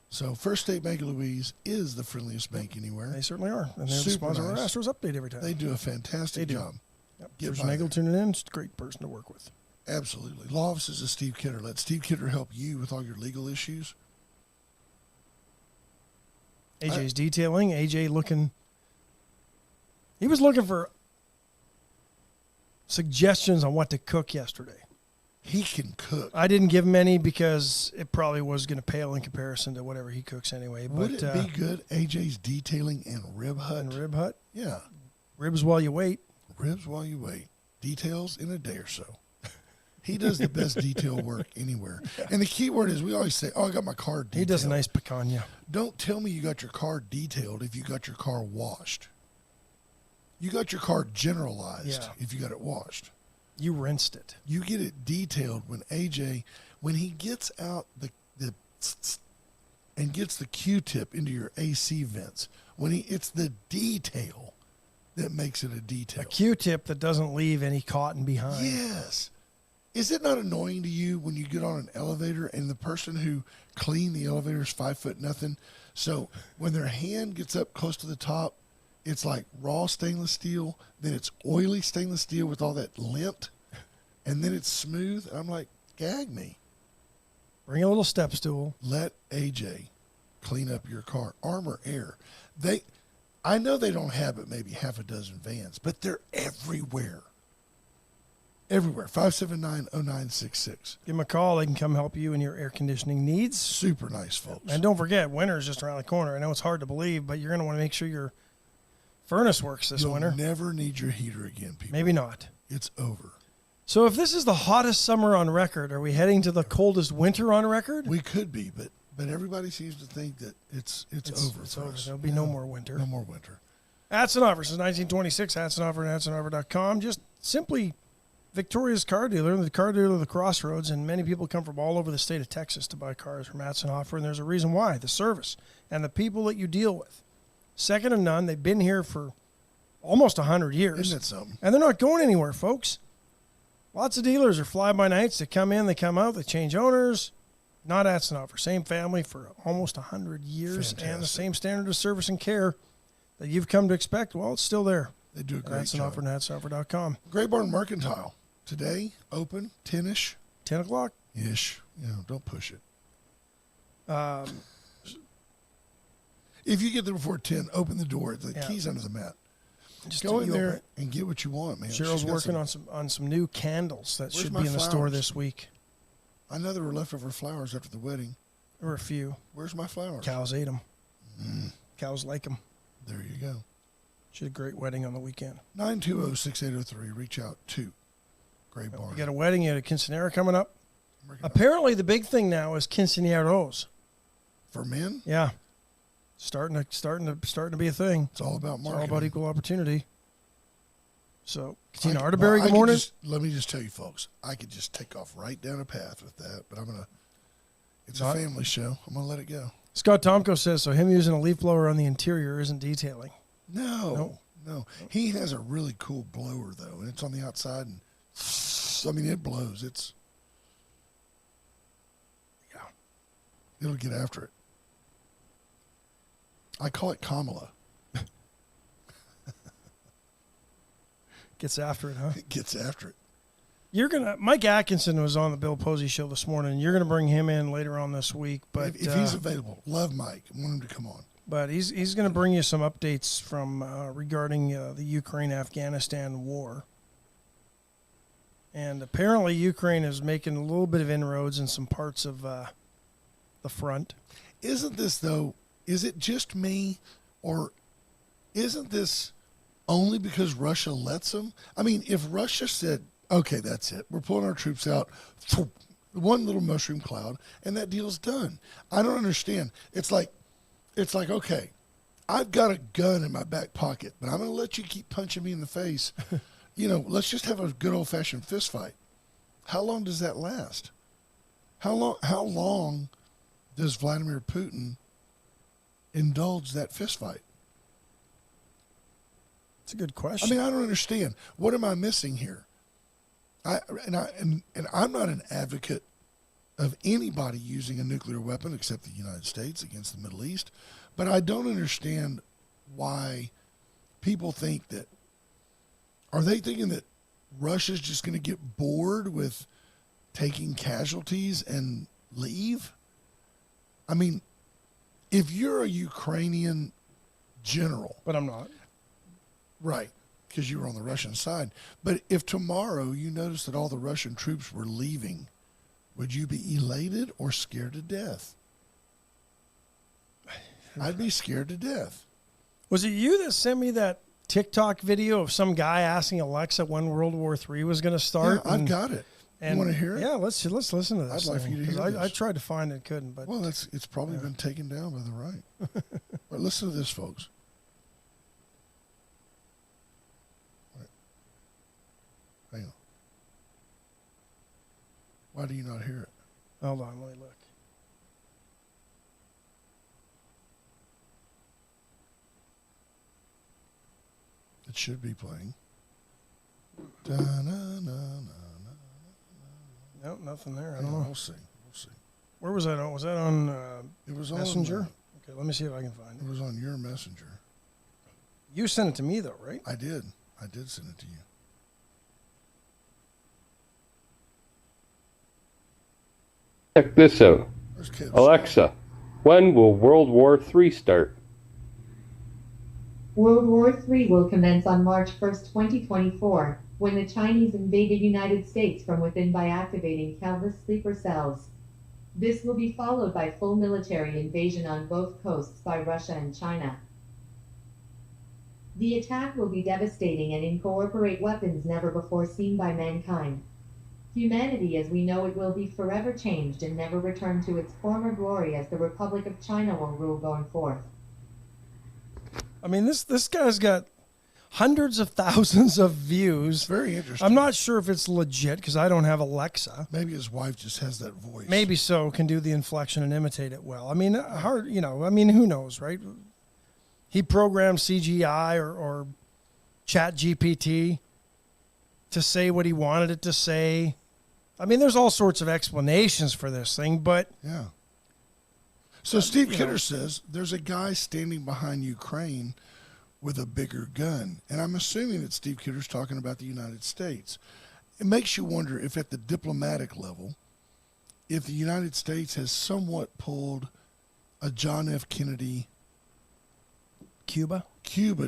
So First State Bank of Louise is the friendliest bank anywhere. They certainly are. And they're the Super sponsor of our nice. Astros Update every time. They do a fantastic They do. job. Yep. Get There's by Nagel there. tuning in. It's a great person to work with. Absolutely. Law offices of Steve Kidder. Let Steve Kidder help you with all your legal issues. AJ's detailing. AJ he was looking for suggestions on what to cook yesterday. He can cook. I didn't give him any because it probably was going to pale in comparison to whatever he cooks anyway. Would But, it be good, AJ's detailing and rib hut? and Rib Hut. Yeah. Ribs while you wait. Ribs while you wait. Details in a day or so. He does the best detail work anywhere. And the key word is we always say, oh, I got my car detailed. He does a nice picanha. Don't tell me you got your car detailed if you got your car washed. You got your car generalized if you got it washed. You rinsed it. You get it detailed when AJ, when he gets out the and gets the Q-tip into your AC vents, it's the detail that makes it a detail. A Q-tip that doesn't leave any cotton behind. Yes. Is it not annoying to you when you get on an elevator and the person who cleaned the elevator is 5'0"? So when their hand gets up close to the top, it's like raw stainless steel, then it's oily stainless steel with all that lint, and then it's smooth. And I'm like, gag me. Bring a little step stool. Let AJ clean up your car. Armor Air. I know they don't have it maybe half a dozen vans, but they're everywhere. Everywhere. 579-0966. Give them a call. They can come help you in your air conditioning needs. Super nice, folks. And don't forget, winter is just around the corner. I know it's hard to believe, but you're going to want to make sure your furnace works this You'll winter. never need your heater again, people. Maybe not. It's over. So if this is the hottest summer on record, are we heading to the coldest winter on record? We could be, but everybody seems to think that it's over It's for over. us. There'll be no more winter. No more winter. Hatzenhofer since 1926. Hatzenhofer and Hatzenhofer.com. Just simply Victoria's car dealer, the car dealer of the Crossroads, and many people come from all over the state of Texas to buy cars from Hatzenhofer, and there's a reason why. The service and the people that you deal with. Second to none. They've been here for almost 100 years. Isn't that something? And they're not going anywhere, folks. Lots of dealers are fly-by-nights. They come in, they come out, they change owners. Not Hatzenhofer. Same family for almost 100 years. Fantastic. And the same standard of service and care that you've come to expect. Well, it's still there. They do a great Hatzenhofer job. and Hatzenhofer.com. Great Barn Mercantile. Today, open, 10-ish. 10 o'clock. Ish. Don't push it. Um, If you get there before 10, open the door. The Yeah. key's under the mat. just Go to in be there open. and get what you want, man. Cheryl's She's got working some- on some new candles that Where's should my be in the store flowers? this week. I know there were leftover flowers after the wedding. There were a few. Where's my flowers? Cows ate them. Cows like them. There you go. She had a great wedding on the weekend. 920-6803. Reach out to Great Barn. You got a wedding. You had a quinceanera coming up. Mercantile. Apparently, the big thing now is quinceaneros. For men, Yeah, starting to be a thing. it's all about It's all marketing. about equal opportunity. So, Katina I- Arterberry, well, good morning. Let me just tell you, folks, I could just take off right down a path with that, but it's Not- a family show. I'm going to let it go. Scott Tomko says, so him using a leaf blower on the interior isn't detailing. No. He has a really cool blower, though, and it's on the outside, and it blows. It'll get after it. I call it Kamala. Gets after it, huh? It gets after it. Mike Atkinson was on the Bill Posey show this morning. You're gonna bring him in later on this week, but If he's available, love Mike. I want him to come on. But he's gonna bring you some updates from regarding the Ukraine-Afghanistan war. And apparently Ukraine is making a little bit of inroads in some parts of the front. Isn't this, though, is it just me, or isn't this only because Russia lets them? I mean, if Russia said, okay, that's it, we're pulling our troops out, one little mushroom cloud, and that deal's done. I don't understand. It's like, okay, I've got a gun in my back pocket, but I'm going to let you keep punching me in the face. Let's just have a good old-fashioned fist fight. How long does that last? How long does Vladimir Putin indulge that fist fight? It's a good question. I mean, I don't understand. What am I missing here? And I'm not an advocate of anybody using a nuclear weapon except the United States against the Middle East, but I don't understand why people think that. Are they thinking that Russia's just going to get bored with taking casualties and leave? I mean, if you're a Ukrainian general. But I'm not. Right, because you were on the Russian side. But if tomorrow you noticed that all the Russian troops were leaving, would you be elated or scared to death? I'd be scared to death. Was it you that sent me that TikTok video of some guy asking Alexa when World War III was going to start? Yeah, I've got it. You want to hear it? Yeah, let's listen to this. I'd like for you to hear this. I tried to find it, couldn't. But well, it's probably been taken down by the right. But listen to this, folks. Right. Hang on. Why do you not hear it? Hold on, let me look. It should be playing. Da-na-na-na. Nope, nothing there. I don't know. We'll see. Where was that on? Was that on It was Messenger? on. Okay, let me see if I can find It it. was on your messenger. You sent it to me, though, right? I did send it to you. Check this out. There's kids. Alexa, when will World War III start? World War III will commence on March 1, 2024, when the Chinese invade the United States from within by activating countless sleeper cells. This will be followed by full military invasion on both coasts by Russia and China. The attack will be devastating and incorporate weapons never before seen by mankind. Humanity as we know it will be forever changed and never return to its former glory as the Republic of China will rule going forth. I mean, this guy's got hundreds of thousands of views. Very interesting. I'm not sure if it's legit because I don't have Alexa. Maybe his wife just has that voice. Maybe so, can do the inflection and imitate it well. I mean, who knows, right? He programmed CGI or Chat GPT to say what he wanted it to say. I mean, there's all sorts of explanations for this thing, but Yeah. So Steve Kidder says there's a guy standing behind Ukraine with a bigger gun. And I'm assuming that Steve Kidder's talking about the United States. It makes you wonder if at the diplomatic level, if the United States has somewhat pulled a John F. Kennedy Cuba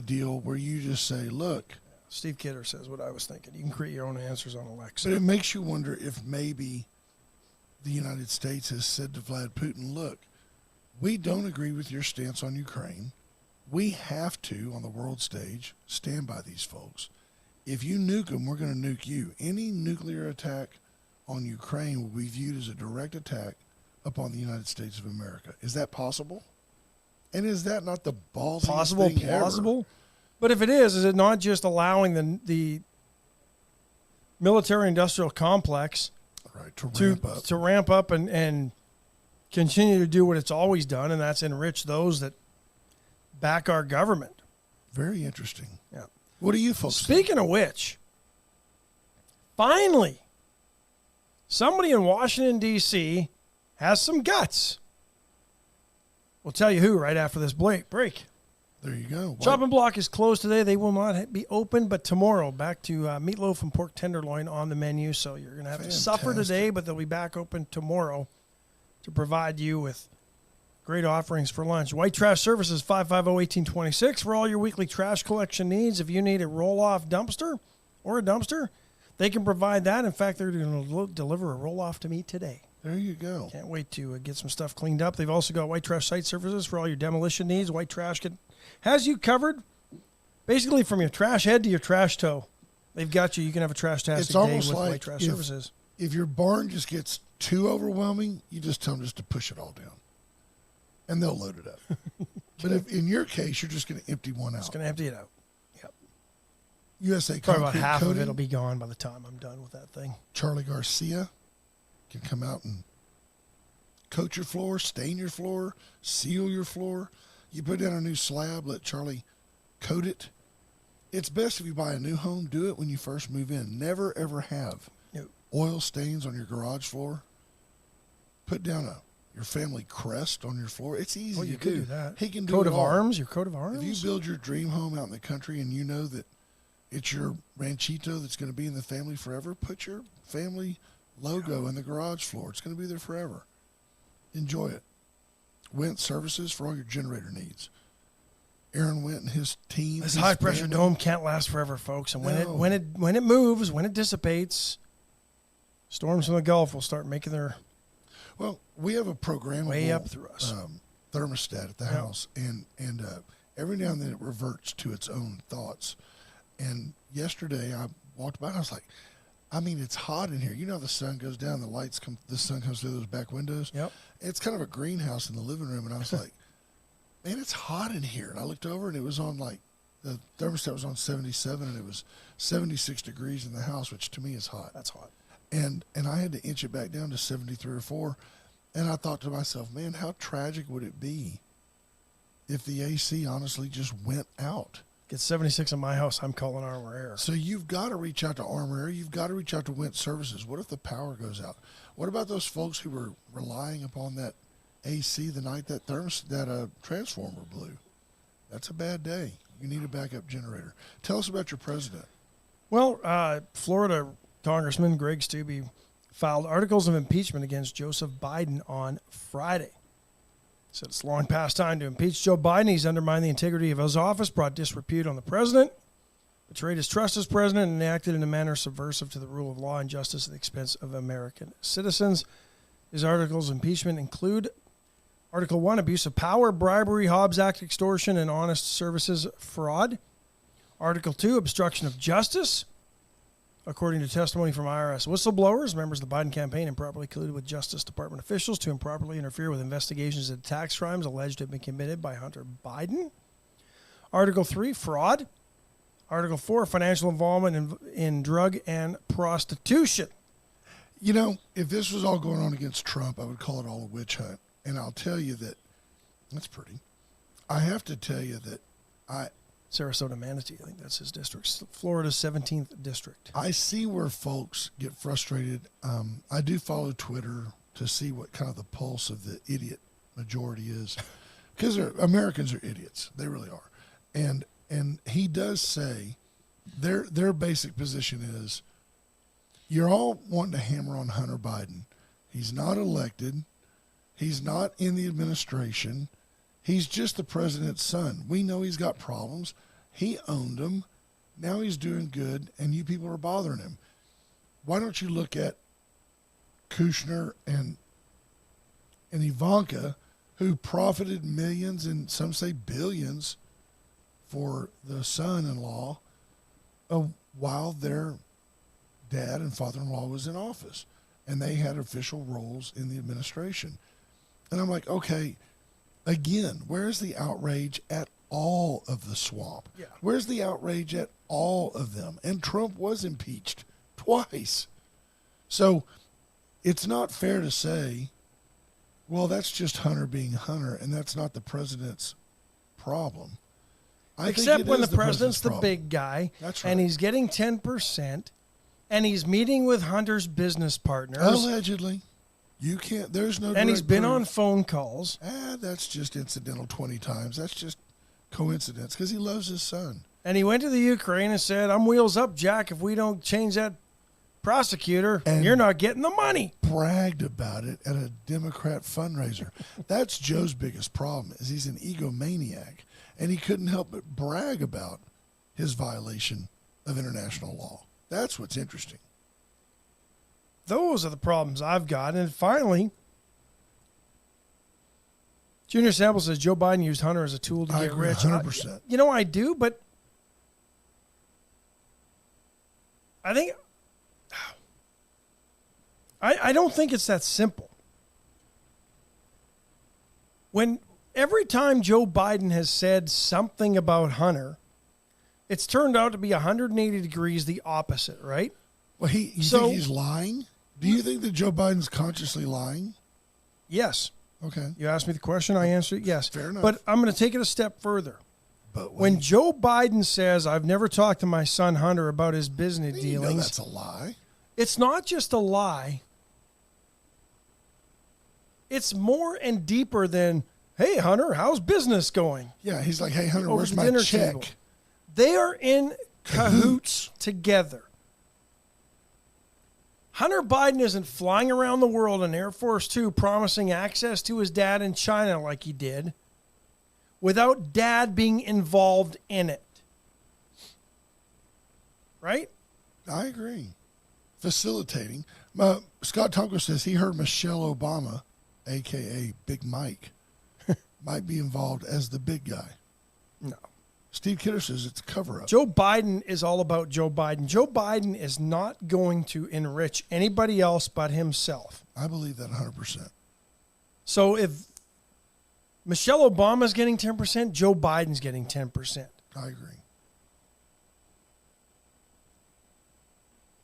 deal where you just say, look. Steve Kidder says what I was thinking. You can create your own answers on Alexa. But it makes you wonder if maybe the United States has said to Vlad Putin, look, we don't agree with your stance on Ukraine. We have to, on the world stage, stand by these folks. If you nuke them, we're going to nuke you. Any nuclear attack on Ukraine will be viewed as a direct attack upon the United States of America. Is that possible? And is that not the ballsiest thing plausible? ever? But if it is it not just allowing the military-industrial complex Right, to ramp up and continue to do what it's always done, and that's enrich those that back our government. Very interesting. Yeah. What do you folks Speaking of which, finally, somebody in Washington, D.C. has some guts. We'll tell you who right after this break. There you go. Chopping Block is closed today. They will not be open, but tomorrow back to meatloaf and pork tenderloin on the menu. So you're going to have to suffer today, but they'll be back open tomorrow to provide you with great offerings for lunch. White Trash Services, 550-1826 for all your weekly trash collection needs. If you need a roll-off dumpster or a dumpster, they can provide that. In fact, they're going to deliver a roll-off to me today. There you go. Can't wait to get some stuff cleaned up. They've also got White Trash Site Services for all your demolition needs. White Trash has you covered, basically from your trash head to your trash toe. They've got you. You can have a trash-tastic day with White Trash Services. If your barn just gets too overwhelming, you just tell them just to push it all down, and they'll load it up. But if in your case, you're just going to empty one out. It's going to empty it out. Yep. USA Probably Concrete about half Coating, of it will be gone by the time I'm done with that thing. Charlie Garcia can come out and coat your floor, stain your floor, seal your floor. You put down a new slab, let Charlie coat it. It's best if you buy a new home, do it when you first move in. Never, ever have oil stains on your garage floor. Put down your family crest on your floor. It's easy you to could do that. He can do coat it of all. arms, your coat of arms. If you build your dream home out in the country and you know that it's your ranchito that's going to be in the family forever, put your family logo in the garage floor. It's going to be there forever. Enjoy it. Went Services for all your generator needs. Aaron Went and his team. This high pressure dome can't last forever, folks. And when it moves, when it dissipates, storms from the Gulf will start making their we have a programmable way up through us thermostat at the house, and every now and then it reverts to its own thoughts. And yesterday I walked by and I was like, I mean, it's hot in here. You know, the sun goes down, the sun comes through those back windows. Yep. It's kind of a greenhouse in the living room, and I was like, man, it's hot in here. And I looked over, and it was on the thermostat was on 77, and it was 76 degrees in the house, which to me is hot. That's hot. And I had to inch it back down to 73 or 4, and I thought to myself, man, how tragic would it be if the AC honestly just went out? Get 76 in my house, I'm calling Armor Air. So you've got to reach out to Armor Air. You've got to reach out to Went Services. What if the power goes out? What about those folks who were relying upon that AC the night that transformer blew? That's a bad day. You need a backup generator. Tell us about your president. Well, Florida Congressman Greg Steube filed articles of impeachment against Joseph Biden on Friday. Said it's long past time to impeach Joe Biden. He's undermined the integrity of his office, brought disrepute on the president, betrayed his trust as president, and acted in a manner subversive to the rule of law and justice at the expense of American citizens. His articles of impeachment include Article 1, abuse of power, bribery, Hobbs Act extortion, and honest services fraud. Article 2, obstruction of justice. According to testimony from IRS whistleblowers, members of the Biden campaign improperly colluded with Justice Department officials to improperly interfere with investigations into tax crimes alleged to have been committed by Hunter Biden. Article 3, fraud. Article 4, financial involvement in drug and prostitution. You know, if this was all going on against Trump, I would call it all a witch hunt. And I'll tell you that's pretty. I have to tell you that Sarasota Manatee, I think that's his district. Florida's 17th district. I see where folks get frustrated. I do follow Twitter to see what kind of the pulse of the idiot majority is, because Americans are idiots. They really are. And he does say their basic position is, you're all wanting to hammer on Hunter Biden. He's not elected. He's not in the administration. He's just the president's son. We know he's got problems. He owned them. Now he's doing good, and you people are bothering him. Why don't you look at Kushner and Ivanka, who profited millions and some say billions for the son-in-law while their dad and father-in-law was in office, and they had official roles in the administration. And I'm like, okay, again, where's the outrage at all of the swamp? Yeah. Where's the outrage at all of them? And Trump was impeached twice. So it's not fair to say, well, that's just Hunter being Hunter, and that's not the president's problem. Except when the president's the big guy, that's right, and he's getting 10%, and he's meeting with Hunter's business partners. Allegedly. You can't, there's no and he's direct been proof. on phone calls. That's just incidental 20 times. That's just coincidence because he loves his son. And he went to the Ukraine and said, I'm wheels up, Jack. If we don't change that prosecutor, And you're not getting the money. Bragged about it at a Democrat fundraiser. That's Joe's biggest problem is he's an egomaniac, and he couldn't help but brag about his violation of international law. That's what's interesting. Those are the problems I've got. And finally, Junior Sample says Joe Biden used Hunter as a tool to I get agree rich. 100%. I do, but I think I don't think it's that simple. When every time Joe Biden has said something about Hunter, it's turned out to be 180 degrees the opposite, right? Well, you think he's lying? Do you think that Joe Biden's consciously lying? Yes. Okay. You asked me the question, I answered yes. Fair enough. But I'm going to take it a step further. But When Joe Biden says, I've never talked to my son Hunter about his business you know dealings, that's a lie. it's not just a lie. It's more and deeper than, hey, Hunter, how's business going? Yeah, he's like, hey, Hunter, Over where's the my dinner check? table. They are in cahoots together. Hunter Biden isn't flying around the world in Air Force Two promising access to his dad in China like he did without dad being involved in it. Right? I agree. Facilitating. Scott Tonko says he heard Michelle Obama, a.k.a. Big Mike, might be involved as the big guy. No. Steve Kidder says it's a cover-up. Joe Biden is all about Joe Biden. Joe Biden is not going to enrich anybody else but himself. I believe that 100%. So if Michelle Obama's getting 10%, Joe Biden's getting 10%. I agree.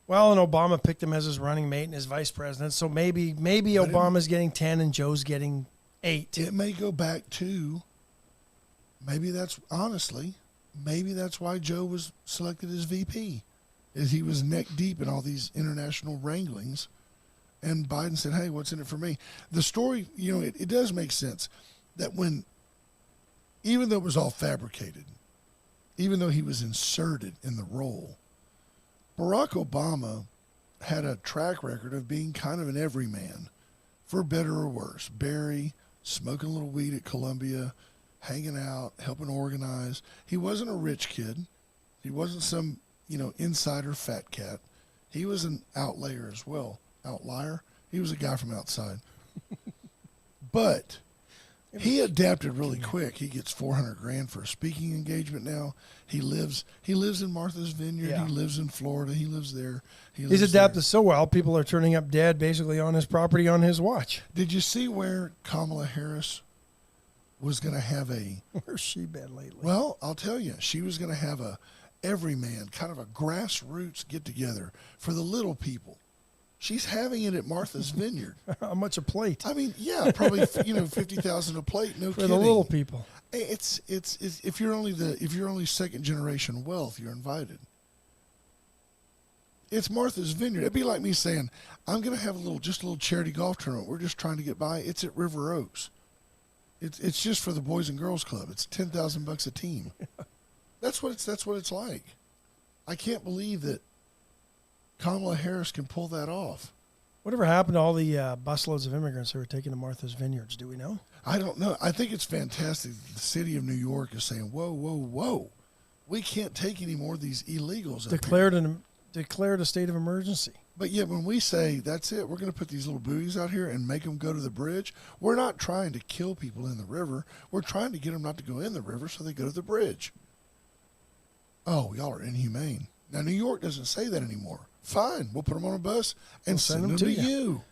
Well, and Obama picked him as his running mate and his vice president, so maybe Obama's getting 10 and Joe's getting 8. It may go back to, maybe that's why Joe was selected as VP, is he was neck deep in all these international wranglings, and Biden said, hey, what's in it for me? The story, it does make sense that even though it was all fabricated, even though he was inserted in the role, Barack Obama had a track record of being kind of an everyman, for better or worse. Barry, smoking a little weed at Columbia, hanging out, helping organize. He wasn't a rich kid. He wasn't some, insider fat cat. He was an outlier as well. Outlier. He was a guy from outside. But he adapted really quick. He gets $400,000 for a speaking engagement now. He lives in Martha's Vineyard. Yeah. He lives in Florida. He lives there. He's adapted so well, people are turning up dead basically on his property on his watch. Did you see where Kamala Harris was going to have Where's she been lately? well, I'll tell you, she was going to have a everyman, kind of a grassroots get-together for the little people. She's having it at Martha's Vineyard. How much a plate? I mean, yeah, probably $50,000 a plate. No For kidding. the little people. It's if you're only second generation wealth, you're invited. It's Martha's Vineyard. It'd be like me saying, I'm going to have a little charity golf tournament. We're just trying to get by. It's at River Oaks. It's just for the Boys and Girls Club. It's $10,000 a team. That's what it's like. I can't believe that Kamala Harris can pull that off. Whatever happened to all the busloads of immigrants who were taken to Martha's Vineyards? Do we know? I don't know. I think it's fantastic that the city of New York is saying, whoa, whoa, whoa. We can't take any more of these illegals up here. Declared a state of emergency. But yet when we say, that's it, we're going to put these little buoys out here and make them go to the bridge, we're not trying to kill people in the river. We're trying to get them not to go in the river so they go to the bridge. Oh, y'all are inhumane. Now, New York doesn't say that anymore. Fine, we'll put them on a bus and send them to you.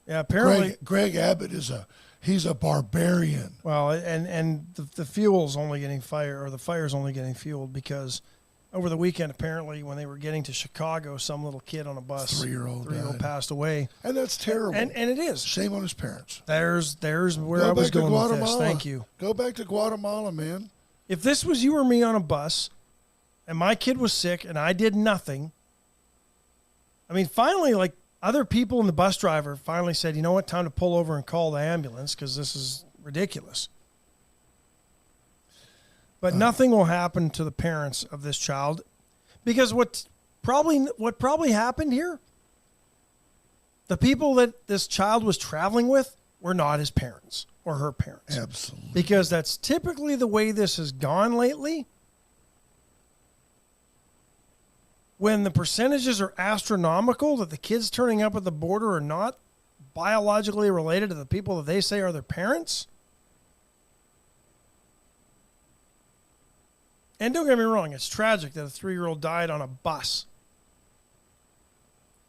Yeah, apparently. Greg Abbott he's a barbarian. Well, and the fuel's only getting fired, or the fire's only getting fueled because over the weekend, apparently, when they were getting to Chicago, some little kid on a bus, 3-year-old died. passed away. And that's terrible. And it is. Shame on his parents. There's where I was going with this. Thank you. Go back to Guatemala, man. If this was you or me on a bus, and my kid was sick, and I did nothing, I mean, finally, like, other people and the bus driver finally said, you know what, time to pull over and call the ambulance because this is ridiculous. But nothing will happen to the parents of this child, because what probably happened here, the people that this child was traveling with were not his parents or her parents. Absolutely. Because that's typically the way this has gone lately. When the percentages are astronomical that the kids turning up at the border are not biologically related to the people that they say are their parents. And don't get me wrong, it's tragic that a 3-year-old died on a bus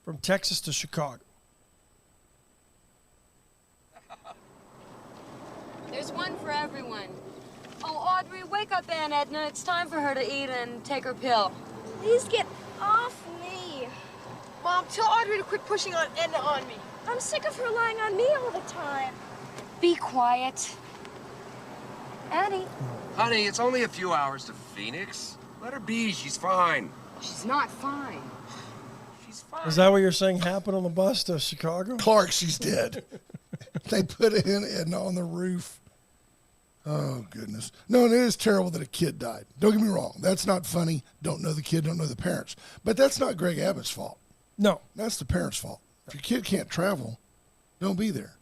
from Texas to Chicago. There's one for everyone. Oh, Audrey, wake up Aunt Edna. It's time for her to eat and take her pill. Please get off me. Mom, tell Audrey to quit pushing on Edna on me. I'm sick of her lying on me all the time. Be quiet. Addie. Honey, it's only a few hours to Phoenix. Let her be. She's fine. She's not fine. She's fine. Is that what you're saying happened on the bus to Chicago? Clark, she's dead. They put in Edna on the roof. Oh, goodness. No, and it is terrible that a kid died. Don't get me wrong. That's not funny. Don't know the kid, don't know the parents. But that's not Greg Abbott's fault. No. That's the parents' fault. If your kid can't travel, don't be there.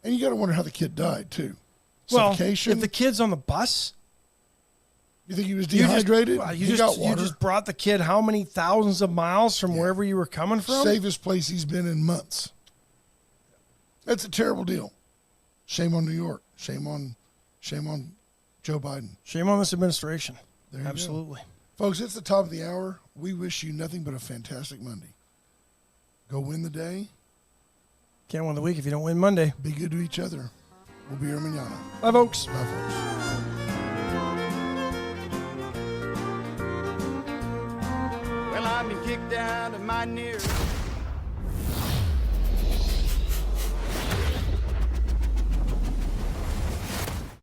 And you got to wonder how the kid died, too. Well, Suffocation? if the kid's on the bus, You think he was dehydrated? you just brought the kid how many thousands of miles from wherever you were coming from? Safest place he's been in months. That's a terrible deal. Shame on New York. Shame on Joe Biden. Shame on this administration. There you Absolutely. go. Folks, it's the top of the hour. We wish you nothing but a fantastic Monday. Go win the day. Can't win the week if you don't win Monday. Be good to each other. We'll be here manana. Bye, folks. Bye, folks. Well, I've been kicked out of my nearest